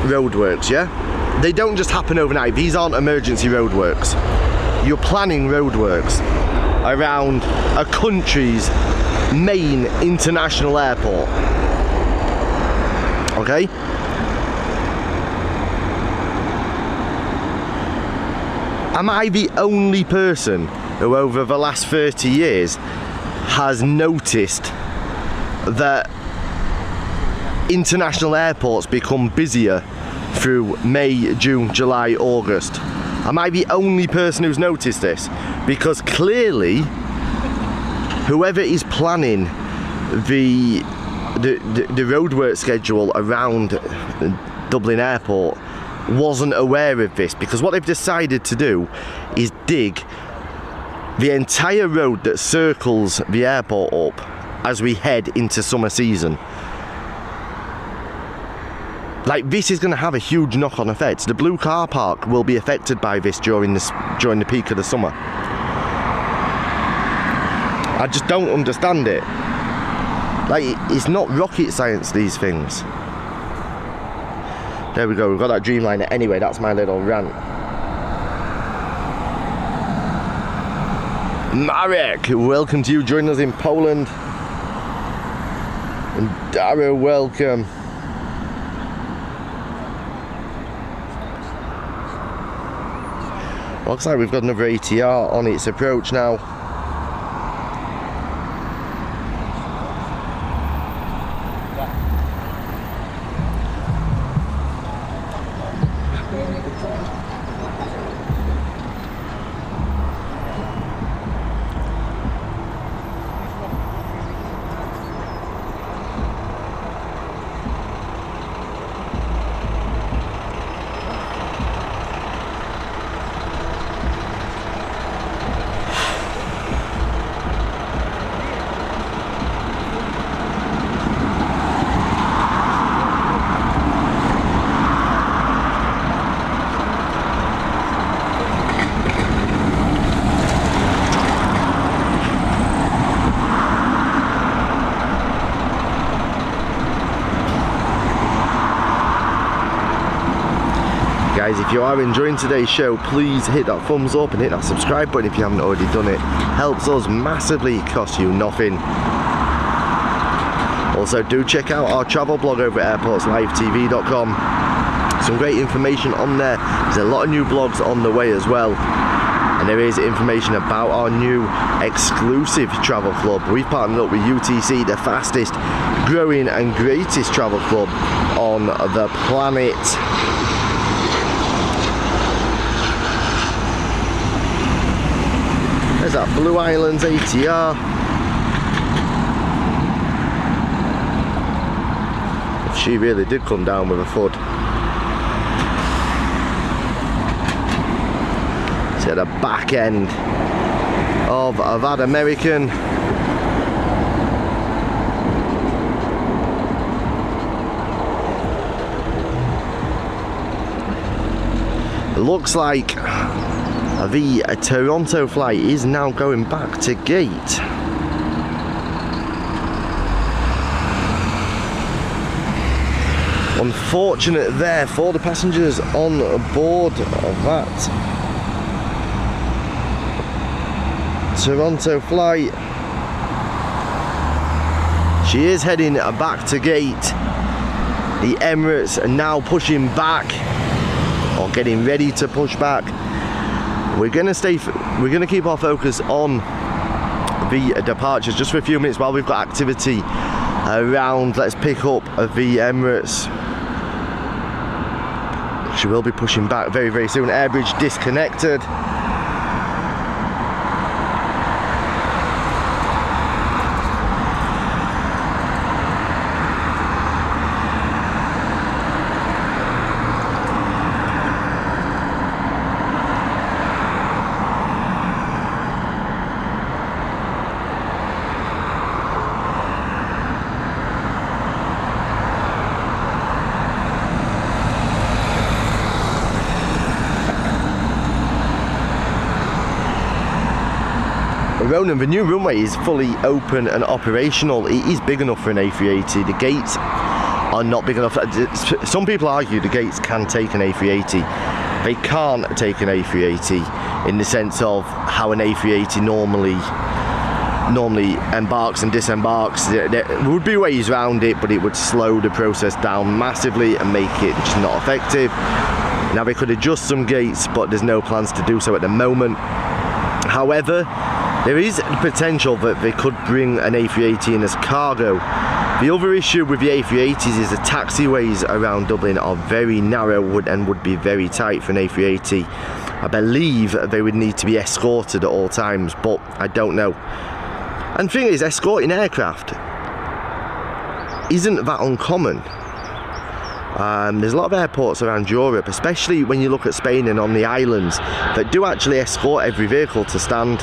roadworks, yeah? They don't just happen overnight. These aren't emergency roadworks. You're planning roadworks around a country's main international airport, okay? Am I the only person who over the last 30 years has noticed that international airports become busier through May, June, July, August? Am I the only person who's noticed this? Because clearly, whoever is planning the roadwork schedule around Dublin Airport wasn't aware of this, because what they've decided to do is dig the entire road that circles the airport up as we head into summer season. Like, this is going to have a huge knock-on effect. The blue car park will be affected by this during the peak of the summer. I just don't understand it. Like, it's not rocket science, these things. There we go, we've got that Dreamliner. Anyway, that's my little rant. Marek, welcome to you joining us in Poland. And Dara, welcome. Looks like we've got another ATR on its approach now. Guys, if you are enjoying today's show, please hit that thumbs up and hit that subscribe button if you haven't already done it. Helps us massively, costs you nothing. Also, do check out our travel blog over at airportslivetv.com. Some great information on there. There's a lot of new blogs on the way as well. And there is information about our new exclusive travel club. We've partnered up with UTC, the fastest growing and greatest travel club on the planet. There's that Blue Islands ATR. She really did come down with a thud. To the back end of that American. It looks like the Toronto flight is now going back to gate. Unfortunate there for the passengers on board of that Toronto flight. She is heading back to gate. The Emirates are now pushing back, or getting ready to push back. We're gonna keep our focus on the departures just for a few minutes while we've got activity around. Let's pick up the Emirates. She will be pushing back very, very soon. Airbridge disconnected. Ronan, the new runway is fully open and operational. It is big enough for an A380. The gates are not big enough. Some people argue the gates can take an A380. They can't take an A380 in the sense of how an A380 normally embarks and disembarks. There would be ways around it, but it would slow the process down massively and make it just not effective. Now they could adjust some gates, but there's no plans to do so at the moment. However, there is the potential that they could bring an A380 in as cargo. The other issue with the A380s is the taxiways around Dublin are very narrow and would be very tight for an A380. I believe they would need to be escorted at all times, but I don't know. And the thing is, escorting aircraft isn't that uncommon. There's a lot of airports around Europe, especially when you look at Spain and on the islands, that do actually escort every vehicle to stand.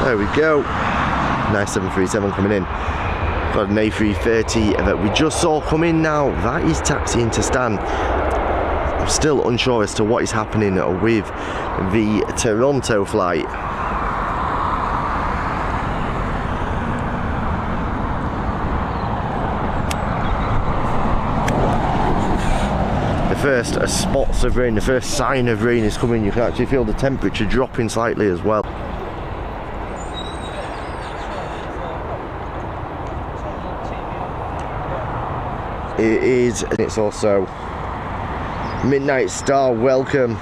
There we go. Nice 737 coming in. Got an A330 that we just saw come in now. That is taxiing to stand. I'm still unsure as to what is happening with the Toronto flight. The first spots of rain, the first sign of rain is coming. You can actually feel the temperature dropping slightly as well. It is, and it's also Midnight Star, welcome.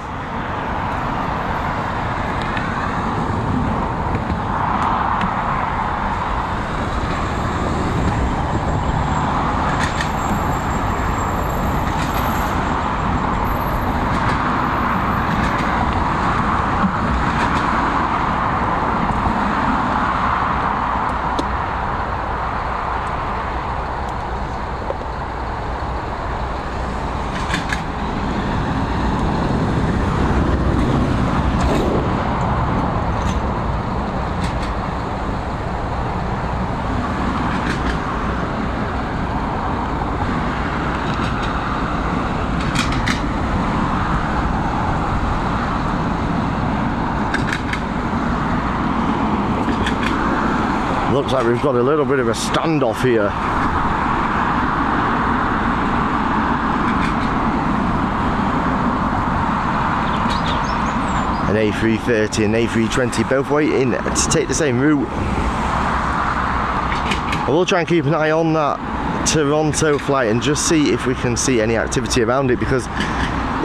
Looks like we've got a little bit of a standoff here. An A330 and A320 both waiting to take the same route. I will try and keep an eye on that Toronto flight and just see if we can see any activity around it, because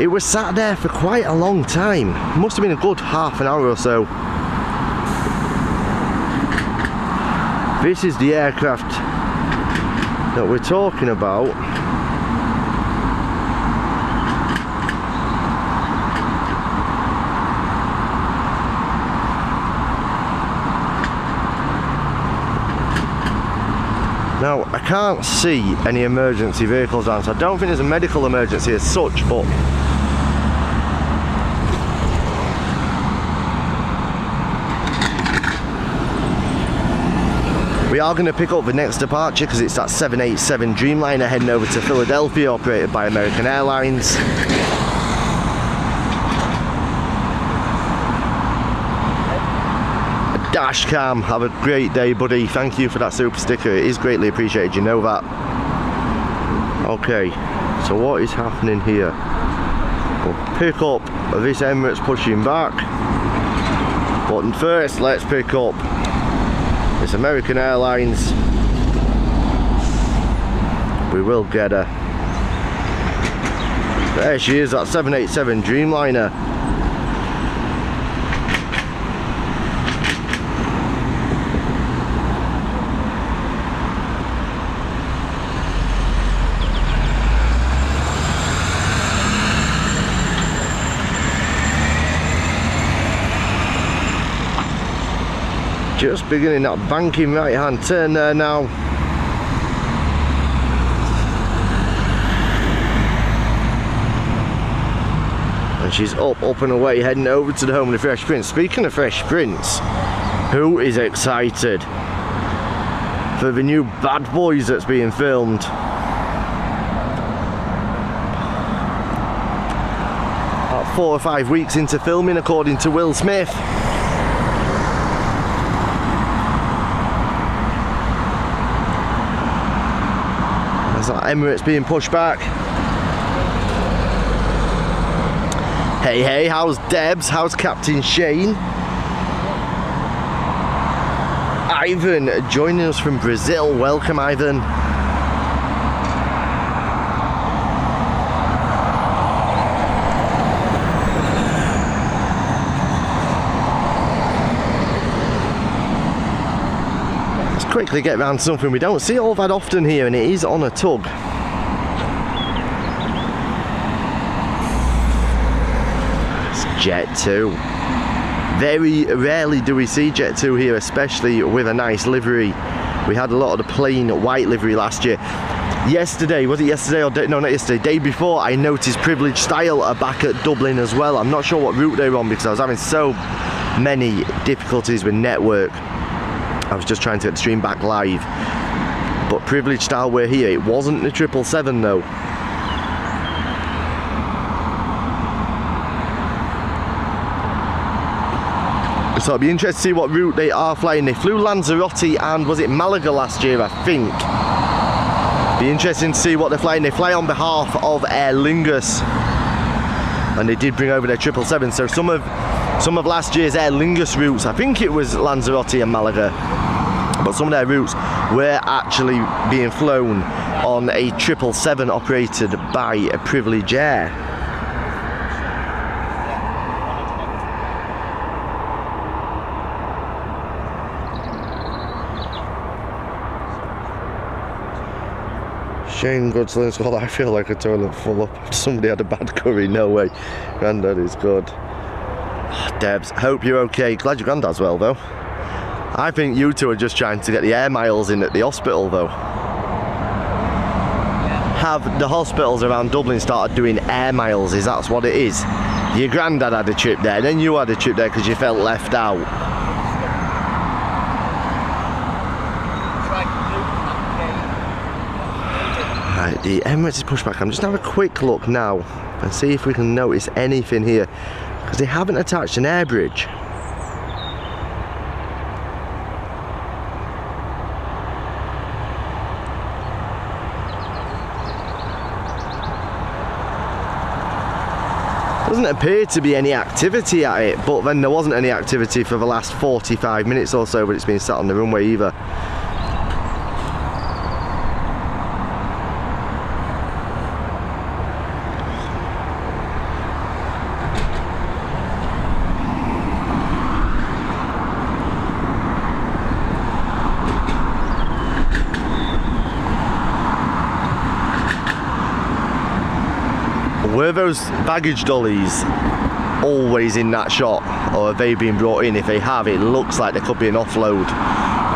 it was sat there for quite a long time. Must have been a good half an hour or so. This is the aircraft that we're talking about. Now, I can't see any emergency vehicles around, so I don't think there's a medical emergency as such, but we are going to pick up the next departure because it's that 787 Dreamliner heading over to Philadelphia, operated by American Airlines. A dash cam, have a great day, buddy. Thank you for that super sticker, it is greatly appreciated, you know that. Okay, so what is happening here? We'll pick up this Emirates pushing back, but first let's pick up it's American Airlines. We will get her. There she is, that 787 Dreamliner. Just beginning that banking right hand turn there now. And she's up and away, heading over to the home of the Fresh Prince. Speaking of Fresh Prince, who is excited for the new Bad Boys that's being filmed? About 4 or 5 weeks into filming, according to Will Smith. Emirates being pushed back. Hey, how's Debs? How's Captain Shane? Ivan joining us from Brazil. Welcome, Ivan. Let's quickly get around to something we don't see all that often here, and it is on a tug. Jet 2. Very rarely do we see Jet 2 here, especially with a nice livery. We had a lot of the plain white livery last year. Yesterday, was it yesterday or no, not yesterday, day before, I noticed Privilege Style are back at Dublin as well. I'm not sure what route they're on because I was having so many difficulties with network. I was just trying to get the stream back live. But Privilege Style were here. It wasn't the 777 though. So it'll be interesting to see what route they are flying. They flew Lanzarote and was it Malaga last year, I think. Be interesting to see what they're flying. They fly on behalf of Aer Lingus, and they did bring over their 777. So some of last year's Aer Lingus routes, I think it was Lanzarote and Malaga, but some of their routes were actually being flown on a 777 operated by a Privilege Air. Shane Goodsland's called, I feel like a toilet full up. Somebody had a bad curry, no way. Grandad is good. Oh, Debs, hope you're okay. Glad your granddad's well though. I think you two are just trying to get the air miles in at the hospital though. Have the hospitals around Dublin started doing air miles? Is that what it is? Your granddad had a trip there, then you had a trip there because you felt left out. Right, the Emirates is pushed back. I'm just going to have a quick look now and see if we can notice anything here, because they haven't attached an air bridge. Doesn't appear to be any activity at it, but then there wasn't any activity for the last 45 minutes or so, but it's been sat on the runway either. Were those baggage dollies always in that shot, or have they been brought in? If they have, it looks like there could be an offload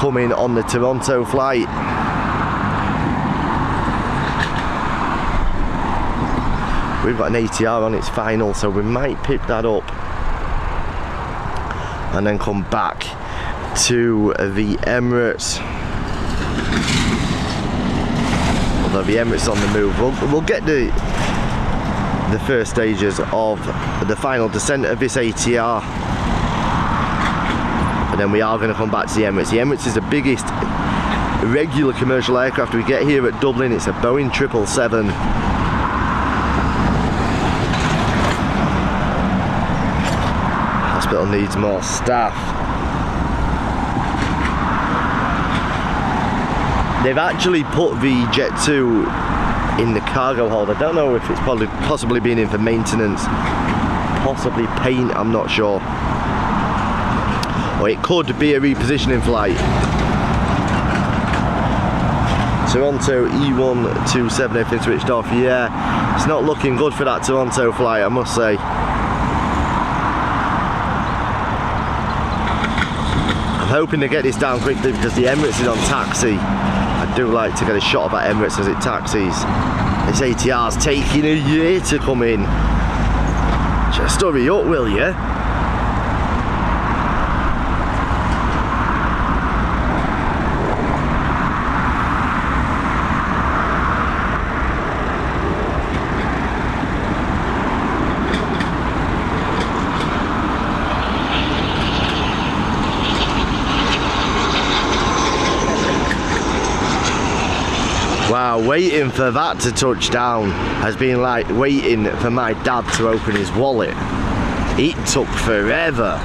coming on the Toronto flight. We've got an ATR on its final, so we might pick that up and then come back to the Emirates. Although the Emirates on the move, we'll get the first stages of the final descent of this ATR, and then we are going to come back to the Emirates. The Emirates is the biggest regular commercial aircraft we get here at Dublin. It's a Boeing 777. Hospital needs more staff. They've actually put the Jet 2 in the cargo hold. I don't know if it's possibly been in for maintenance, possibly paint, I'm not sure. Or it could be a repositioning flight. Toronto E127, everything switched off. Yeah, it's not looking good for that Toronto flight, I must say. I'm hoping to get this down quickly because the Emirates is on taxi. I do like to get a shot of that Emirates as it taxis. This ATR's taking a year to come in. Just hurry up, will you? Wow, waiting for that to touch down has been like waiting for my dad to open his wallet. It took forever.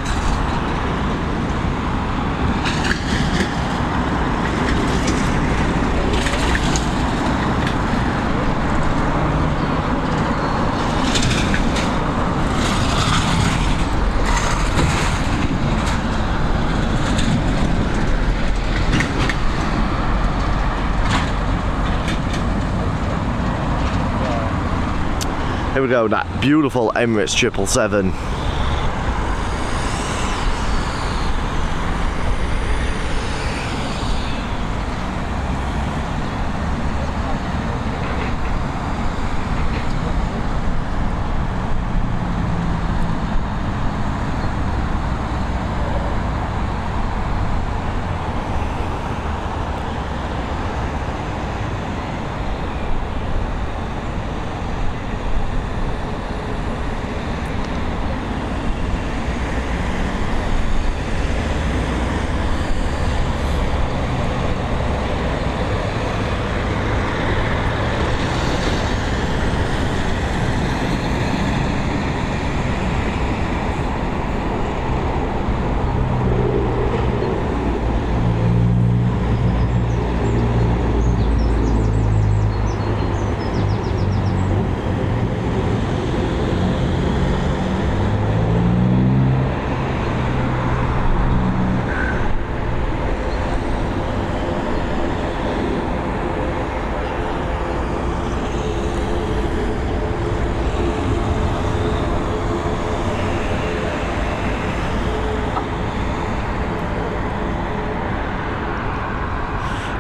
Here we go, that beautiful Emirates 777.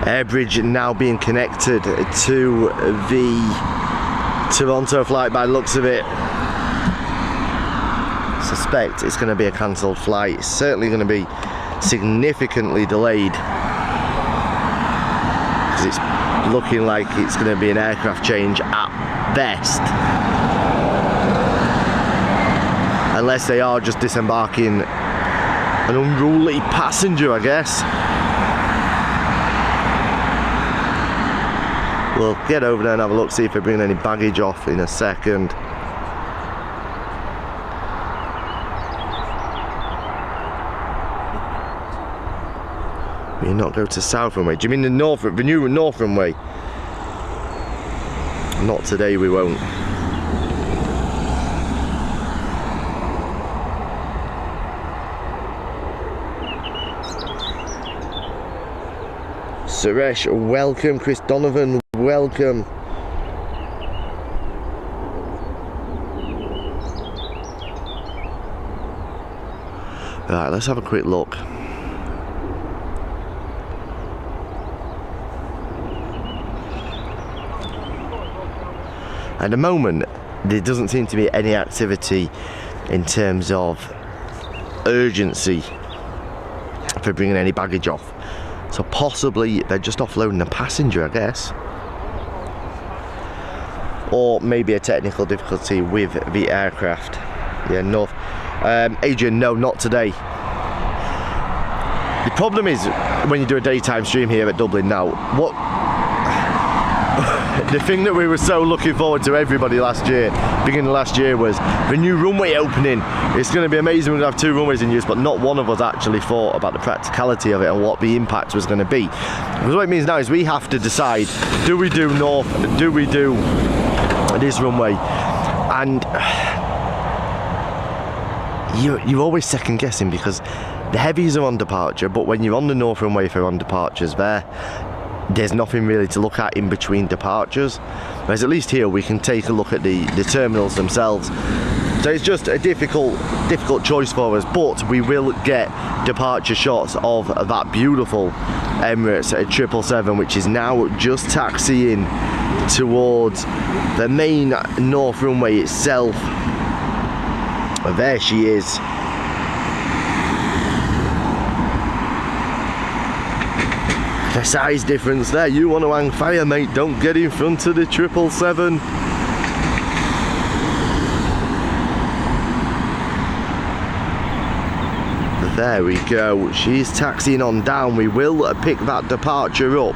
Air bridge now being connected to the Toronto flight by the looks of it. Suspect it's going to be a cancelled flight. It's certainly going to be significantly delayed, because it's looking like it's going to be an aircraft change at best, unless they are just disembarking an unruly passenger, I guess. We'll get over there and have a look, see if they're bringing any baggage off in a second. Will you not go to South Runway? Do you mean the new North Runway? Not today, we won't. Suresh, welcome. Chris Donovan, welcome. Right, let's have a quick look. At the moment, there doesn't seem to be any activity in terms of urgency for bringing any baggage off. So possibly they're just offloading a passenger, I guess. Or maybe a technical difficulty with the aircraft. Yeah, North. Adrian, no, not today. The problem is, when you do a daytime stream here at Dublin now, the thing that we were so looking forward to, everybody last year, beginning of last year, was the new runway opening. It's going to be amazing. We're going to have 2 runways in use, but not one of us actually thought about the practicality of it and what the impact was going to be. Because what it means now is we have to decide, do we do North, do we do this runway? And you're always second guessing, because the heavies are on departure, but when you're on the North Runway for on departures, there's nothing really to look at in between departures. Whereas at least here we can take a look at the terminals themselves. So it's just a difficult choice for us, but we will get departure shots of that beautiful Emirates 777, which is now just taxiing towards the main North Runway itself. There she is. The size difference there. You want to hang fire, mate, don't get in front of the 777. There we go. She's taxiing on down. We will pick that departure up.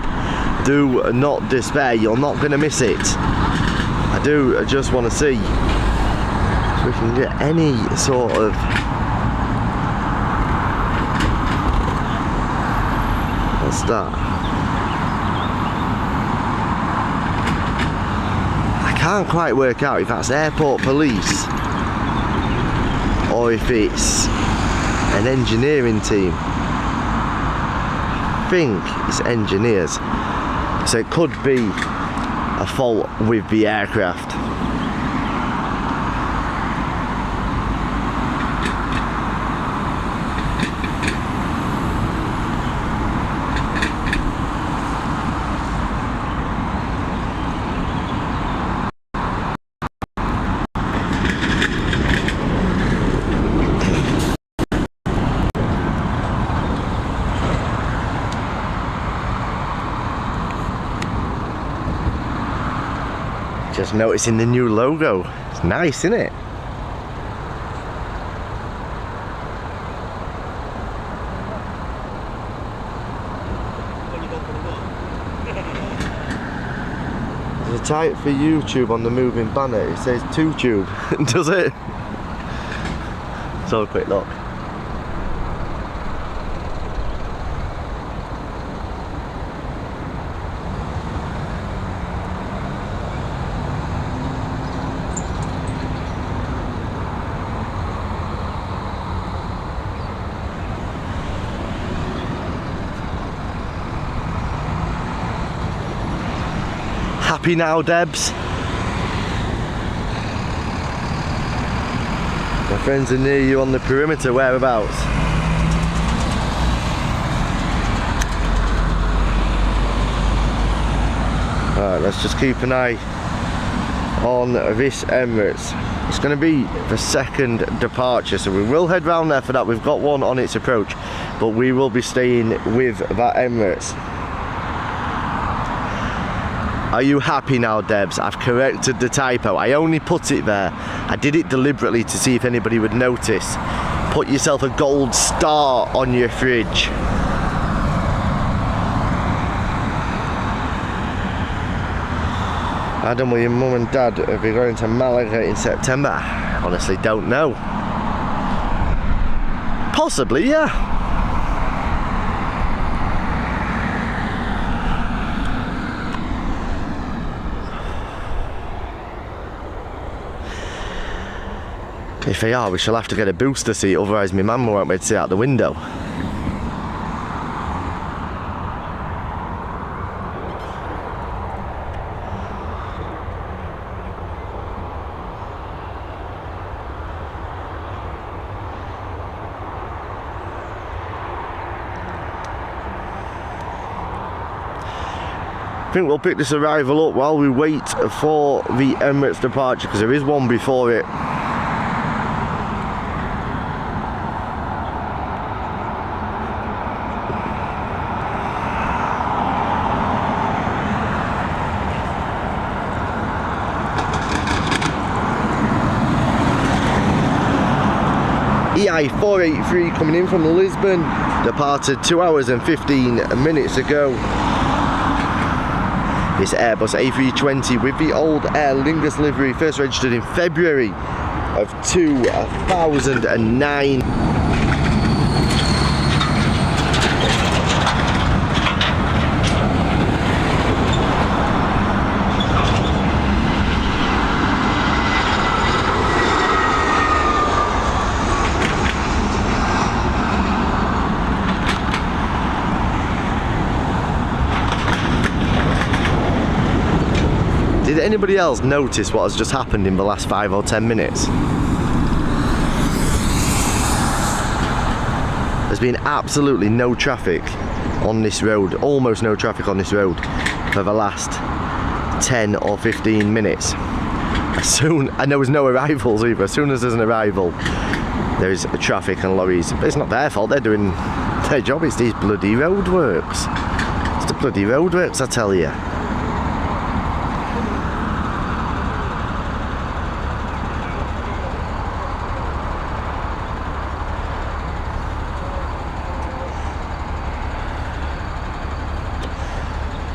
Do not despair. You're not going to miss it. I just want to see if we can get any sort of... What's that? I can't quite work out if that's airport police or if it's an engineering team. I think it's engineers, so it could be a fault with the aircraft. Just noticing the new logo. It's nice, isn't it? There's a type for YouTube on the moving banner. It says 2 tube. Does it? Let's have a quick look. Happy now, Debs? My friends are near you on the perimeter, whereabouts? Alright, let's just keep an eye on this Emirates. It's going to be the second departure, so we will head round there for that. We've got one on its approach, but we will be staying with that Emirates. Are you happy now, Debs? I've corrected the typo. I only put it there. I did it deliberately to see if anybody would notice. Put yourself a gold star on your fridge. Adam, will your mum and dad be going to Malaga in September? I honestly don't know. Possibly, yeah. If they are, we shall have to get a booster seat, otherwise my mum won't be able to see out the window. I think we'll pick this arrival up while we wait for the Emirates departure, because there is one before it. EI 483 coming in from Lisbon, departed 2 hours and 15 minutes ago. This Airbus A320 with the old Aer Lingus livery, first registered in February of 2009. Did anybody else notice what has just happened in the last 5 or 10 minutes? There's been absolutely no traffic on this road, almost no traffic on this road for the last 10 or 15 minutes. And there was no arrivals either. As soon as there's an arrival, there's traffic and lorries. But it's not their fault, they're doing their job. It's these bloody roadworks. It's the bloody roadworks, I tell you.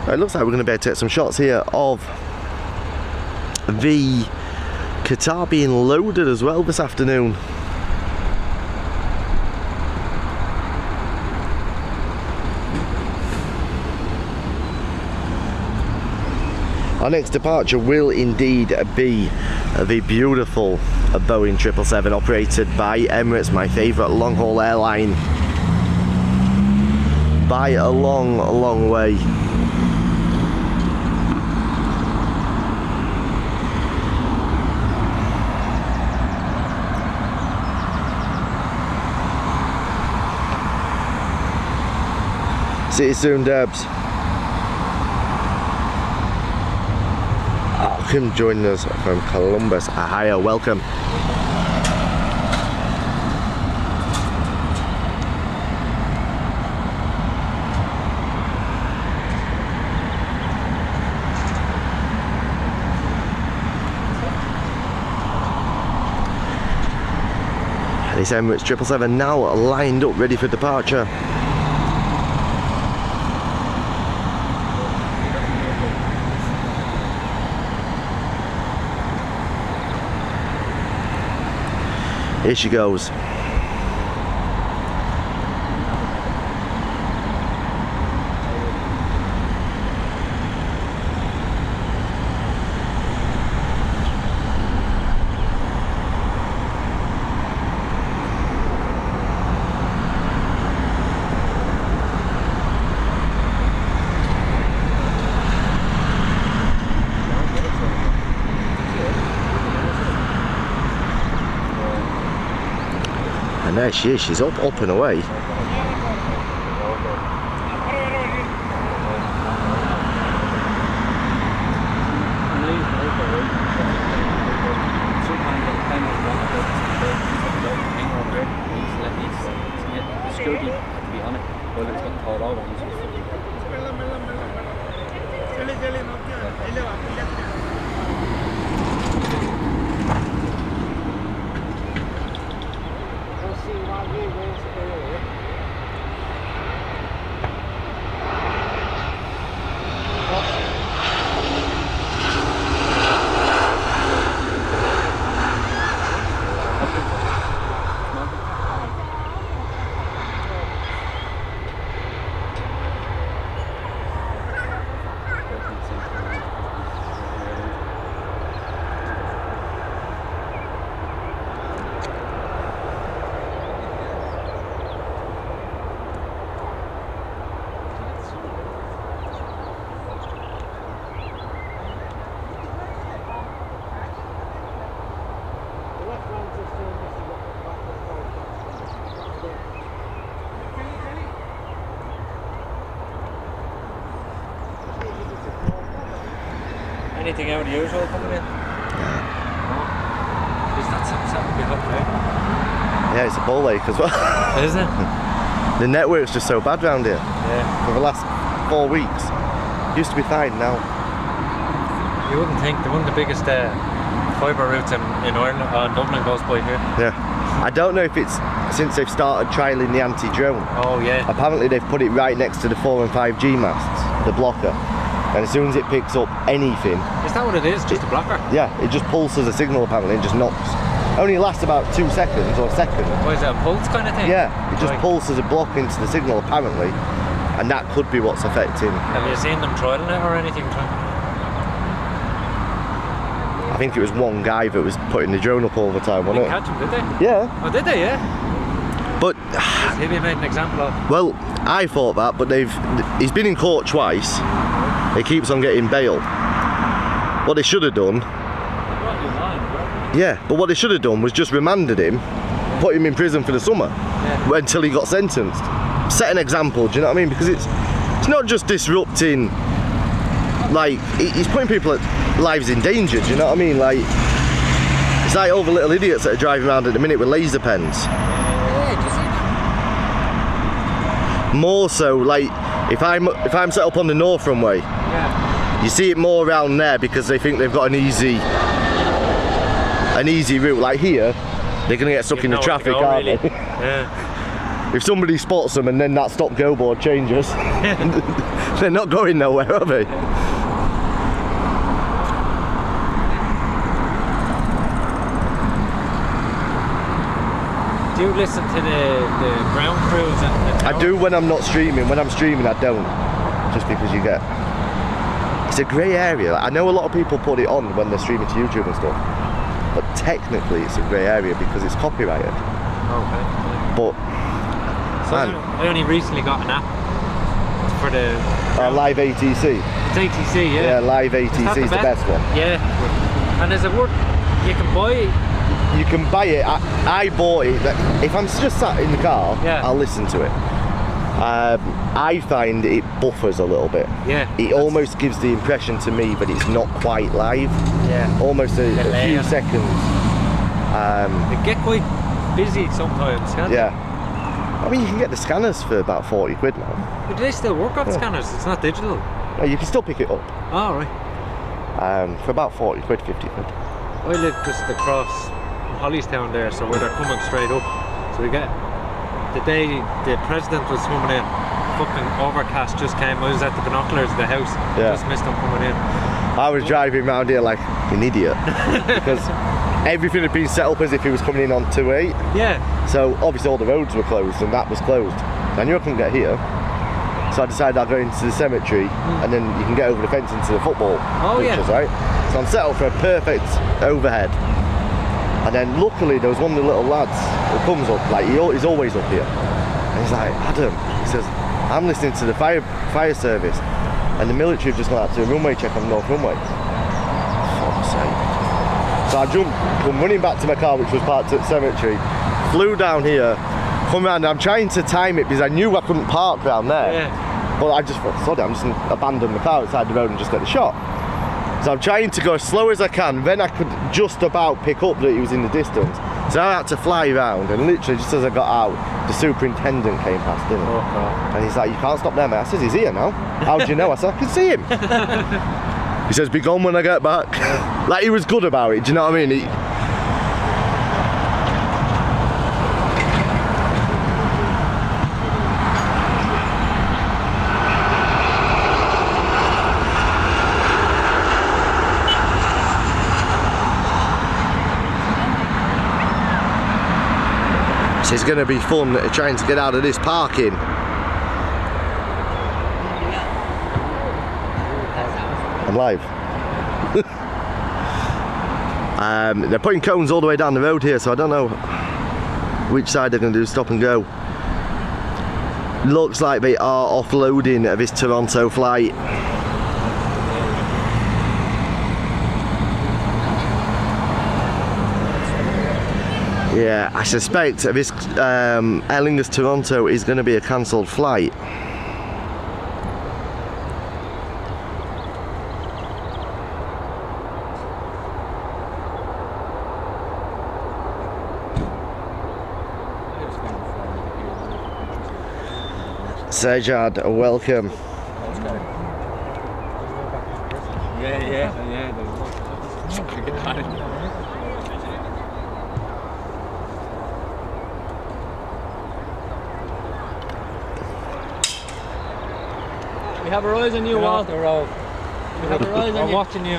It looks like we're going to be able to take some shots here of the Qatar being loaded as well this afternoon. Our next departure will indeed be the beautiful Boeing 777 operated by Emirates, my favourite long-haul airline by a long, long way. See you soon, Debs. Kim joining us from Columbus, Ohio. Welcome. It's Emirates 777 now lined up, ready for departure. Here she goes. And there she is, she's up and away. Anything out of the usual coming in? Is that something we hooked out? Yeah, it's a ball lake as well. Is it? The network's just so bad round here. Yeah. For the last 4 weeks. Used to be fine now. You wouldn't think they're one of the biggest fibre routes in Ireland. Dublin goes by here. Yeah. I don't know if it's since they've started trialling the anti-drone. Oh yeah. Apparently they've put it right next to the 4 and 5G masts, the blocker. And as soon as it picks up anything... Is that what it is? Just a blocker? Yeah, it just pulses a signal apparently and just knocks. Only lasts about 2 seconds or a second. What is it, a pulse kind of thing? Yeah, it just Right. pulses a block into the signal apparently. And that could be what's affecting... Have you seen them trialling it or anything? I think it was one guy that was putting the drone up all the time, wasn't Didn't it? catch him, did they? Yeah. Oh, did they? Yeah. But... He'd be made an example of. Well, I thought that, but he's been in court twice. He keeps on getting bail. What they should have done... Yeah, but what they should have done was just remanded him, put him in prison for the summer, until he got sentenced. Set an example, do you know what I mean? Because it's not just disrupting, like, he's putting people's lives in danger, do you know what I mean? Like, it's like all the little idiots that are driving around at the minute with laser pens. More so, like, if I'm set up on the North Runway, you see it more around there because they think they've got an easy route. Like here, they're gonna get stuck in the traffic, aren't they? Yeah. If somebody spots them and then that stop-go board changes, they're not going nowhere, are they? Do you listen to the ground crews and I do when I'm not streaming. When I'm streaming, I don't. Just because you get... It's a grey area. I know a lot of people put it on when they're streaming to YouTube and stuff. But technically, it's a grey area because it's copyrighted. Okay. But... So man, I only recently got an app for the... Live ATC. It's ATC, yeah. Yeah, Live ATC is the best one. Yeah. And there's a word... You can buy it. You can buy it. I bought it. If I'm just sat in the car, I'll listen to it. I find it buffers a little bit. Yeah. It almost gives the impression to me that it's not quite live. Yeah. Almost a few seconds. They get quite busy sometimes, can't Yeah. I mean, you can get the scanners for about 40 quid now. But do they still work off scanners? It's not digital. No, you can still pick it up. Oh, right. For about 40 quid, 50 quid. I live just across Hollystown there, so where they're coming straight up. So we get the day the president was coming in, fucking overcast just came. I was at the binoculars of the house. Yeah. Just missed him coming in. I was driving around here like an idiot because everything had been set up as if he was coming in on 2-8. Yeah. So obviously all the roads were closed and that was closed. I knew I couldn't get here. So I decided I'd go into the cemetery and then you can get over the fence into the football pictures, right? So I'm set up for a perfect overhead. And then luckily there was one of the little lads who comes up, like he's always up here. And he's like, Adam, he says, I'm listening to the fire service and the military have just gone out to a runway check on North Runway. Fuck's sake. So I come running back to my car which was parked at the cemetery, flew down here, come around, I'm trying to time it because I knew I couldn't park down there. Yeah. But I just thought, sod it, I'm just going to abandon the car outside the road and just get the shot. So I'm trying to go as slow as I can, then I could just about pick up that he was in the distance. So I had to fly around and literally just as I got out, the superintendent came past, didn't he? Oh, God. And he's like, you can't stop there, mate. I says, he's here now. How do you know? I said, I can see him. He says, be gone when I get back. Yeah. Like, he was good about it, do you know what I mean? It's going to be fun trying to get out of this parking. I'm live. They're putting cones all the way down the road here, so I don't know which side they're going to do stop and go. Looks like they are offloading this Toronto flight. Yeah, I suspect this Aer Lingus Toronto is going to be a cancelled flight. Sejad, welcome. Yeah. We have our eyes on you, Walter. We have our eyes on you. We're watching you.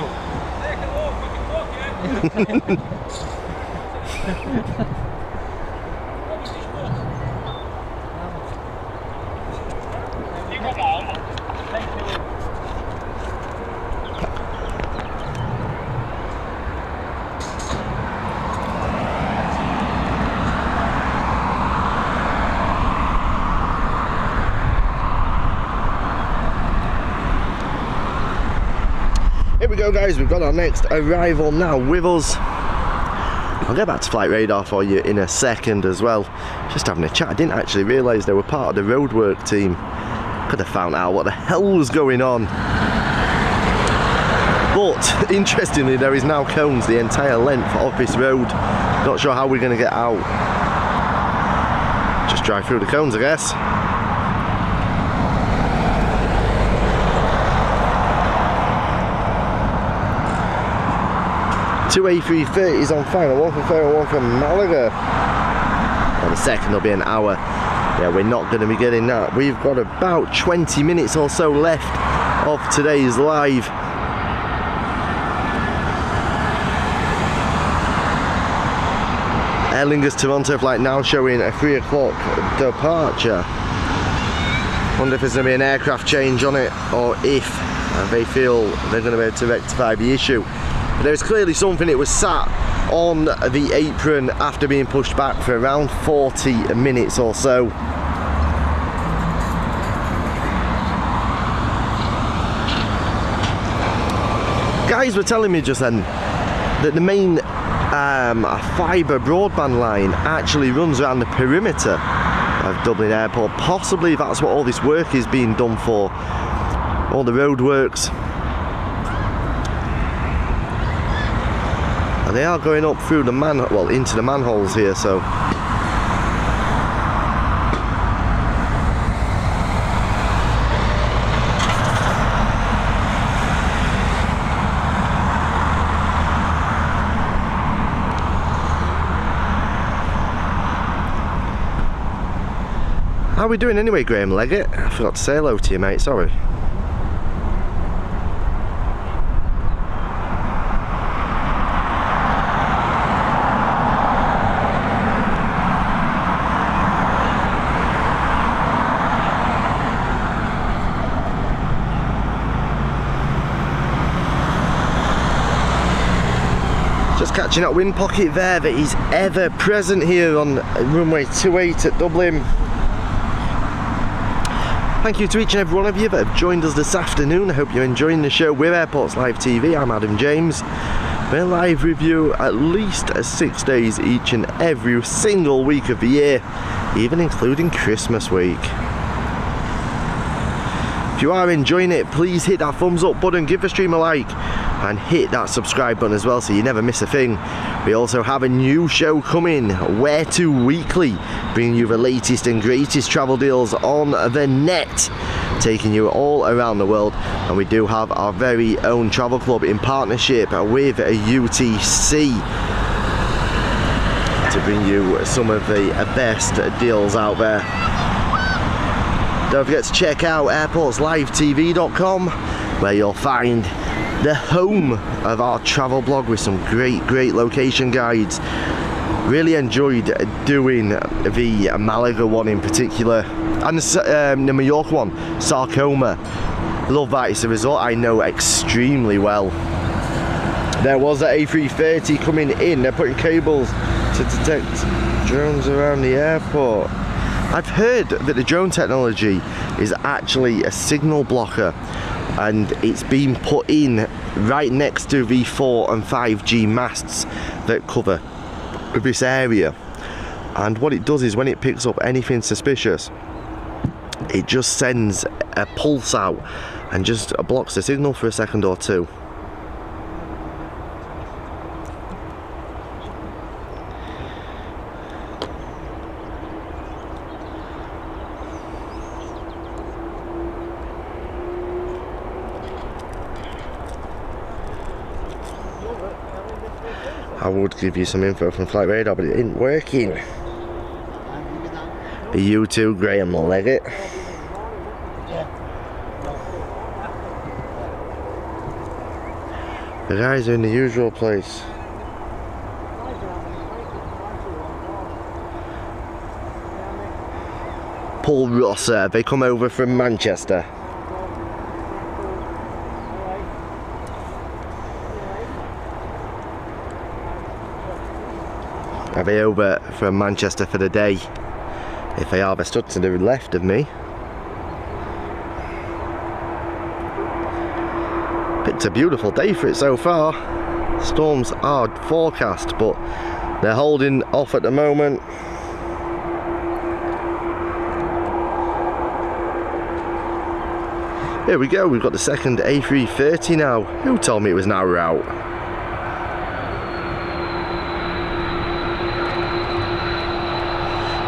Here we go, guys, we've got our next arrival now with us. I'll get back to flight radar for you in a second as well. Just having a chat, I didn't actually realise they were part of the roadwork team. Could have found out what the hell was going on. But interestingly, there is now cones the entire length of this road. Not sure how we're going to get out. Just drive through the cones, I guess. Two A330s on final, one from Ferro, one from Malaga. And the second will be an hour. Yeah, we're not going to be getting that. We've got about 20 minutes or so left of today's live. Aer Lingus Toronto flight now showing a 3 o'clock departure. Wonder if there's going to be an aircraft change on it, or if they feel they're going to be able to rectify the issue. There was clearly something, it was sat on the apron after being pushed back for around 40 minutes or so. Guys were telling me just then that the main fibre broadband line actually runs around the perimeter of Dublin Airport. Possibly that's what all this work is being done for, all the roadworks. And they are going up through the into the manholes here, so. How are we doing anyway, Graham Leggett? I forgot to say hello to you, mate, sorry. Just catching that wind pocket there that is ever present here on runway 28 at Dublin. Thank you to each and every one of you that have joined us this afternoon. I hope you're enjoying the show with Airports Live TV. I'm Adam James. We're live with you at least 6 days each and every single week of the year, even including Christmas week. If you are enjoying it, please hit that thumbs up button, give the stream a like, and hit that subscribe button as well so you never miss a thing. We also have a new show coming, Where To Weekly, bringing you the latest and greatest travel deals on the net, taking you all around the world. And we do have our very own travel club in partnership with UTC to bring you some of the best deals out there. Don't forget to check out airportslivetv.com, where you'll find the home of our travel blog with some great location guides. Really enjoyed doing the Malaga one in particular, and the Mallorca one, Sarcoma. Love that, it's a resort I know extremely well. There was an A330 coming in, they're putting cables to detect drones around the airport. I've heard that the drone technology is actually a signal blocker, and it's been put in right next to the 4 and 5G masts that cover this area. And what it does is when it picks up anything suspicious, it just sends a pulse out and just blocks the signal for a second or two. I would give you some info from Flight Radar, but it ain't working. You too, Graham Leggett. The guys are in the usual place. Paul Rosser, they come over from Manchester. Are they over from Manchester for the day? If they are, they're stood to the left of me. Picked a beautiful day for it so far. Storms are forecast, but they're holding off at the moment. Here we go, we've got the second A330 now. Who told me it was now route?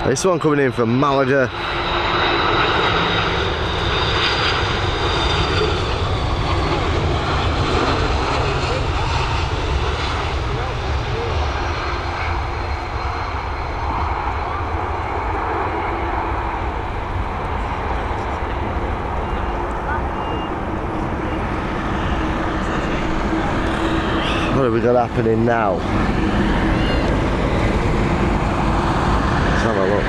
This one coming in from Malaga. What have we got happening now? Let's have a look.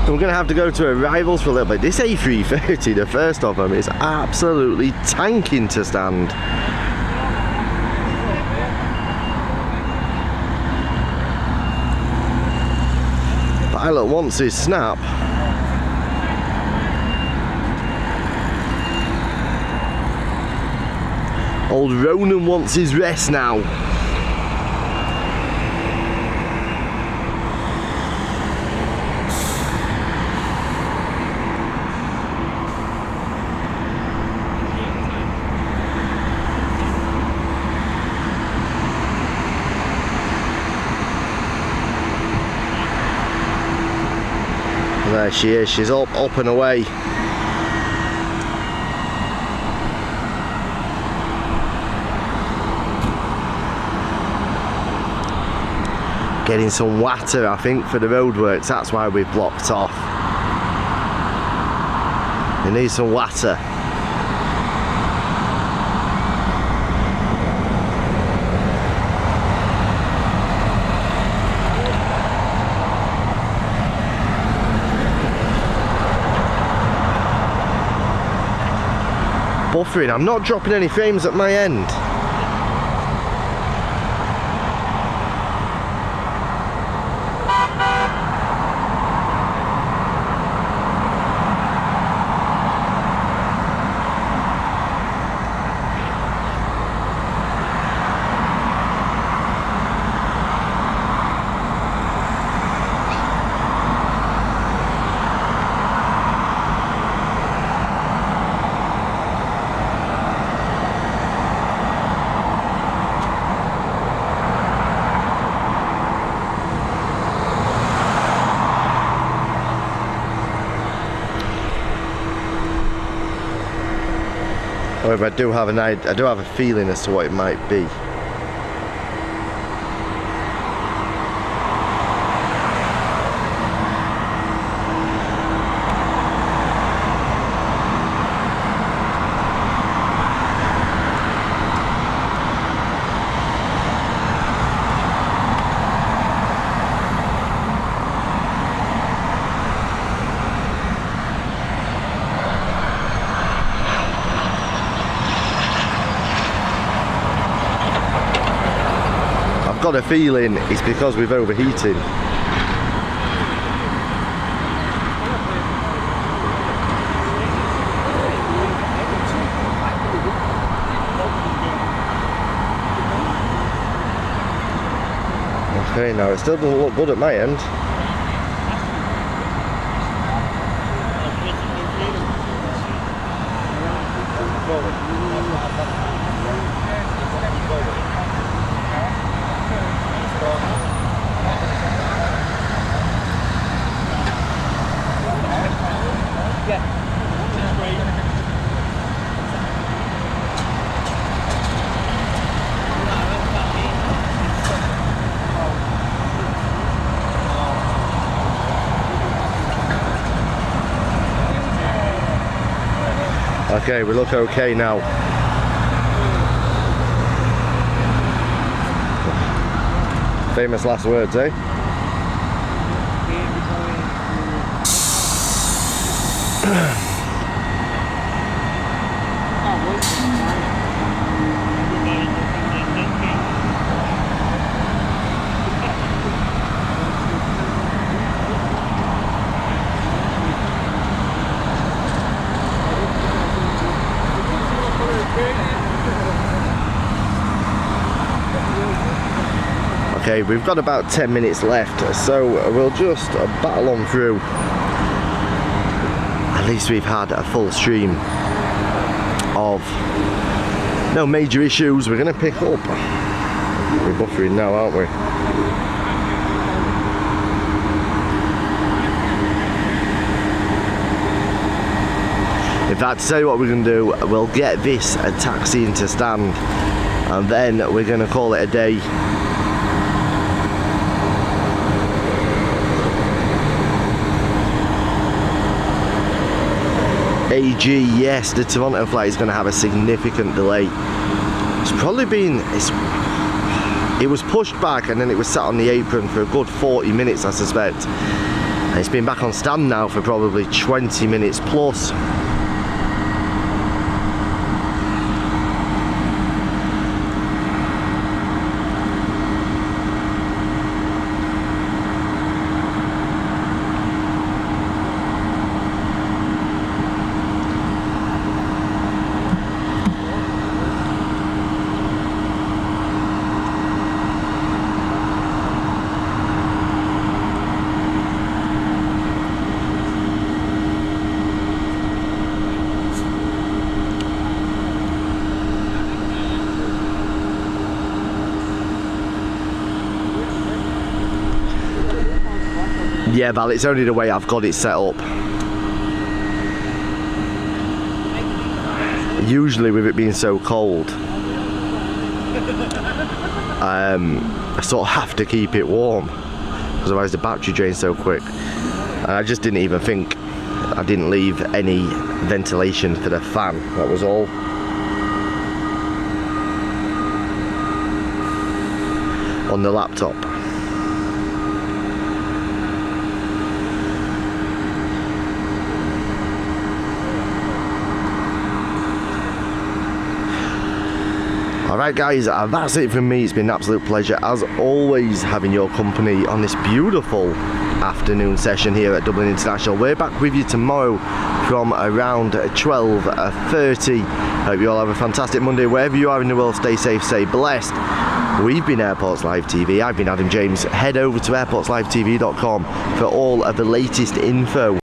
We're going to have to go to arrivals for a little bit. This A330, the first of them, is absolutely tanking to stand. Pilot wants his snap. Old Ronan wants his rest now. There she is, she's up and away. Getting some water, I think, for the roadworks, that's why we've blocked off. We need some water. Buffering, I'm not dropping any frames at my end. However, I do have a feeling as to what it might be. I've got a feeling it's because we've overheated. Okay, now it still doesn't look good at my end. Okay, we look okay now. Famous last words, eh? Okay, we've got about 10 minutes left, so we'll just battle on through. At least we've had a full stream of no major issues. We're going to pick up. We're buffering now, aren't we? In fact, to tell you what we're going to do, we'll get this a taxi into stand, and then we're going to call it a day. AG, yes, the Toronto flight is going to have a significant delay. It's probably been, it was pushed back and then it was sat on the apron for a good 40 minutes, I suspect. And it's been back on stand now for probably 20 minutes plus. Yeah, Val, it's only the way I've got it set up. Usually with it being so cold, I sort of have to keep it warm, otherwise the battery drains so quick. And I just didn't even think, I didn't leave any ventilation for the fan, that was all. On the laptop. Alright guys, that's it from me. It's been an absolute pleasure as always having your company on this beautiful afternoon session here at Dublin International. We're back with you tomorrow from around 12:30. Hope you all have a fantastic Monday. Wherever you are in the world, stay safe, stay blessed. We've been Airports Live TV. I've been Adam James. Head over to airportslivetv.com for all of the latest info.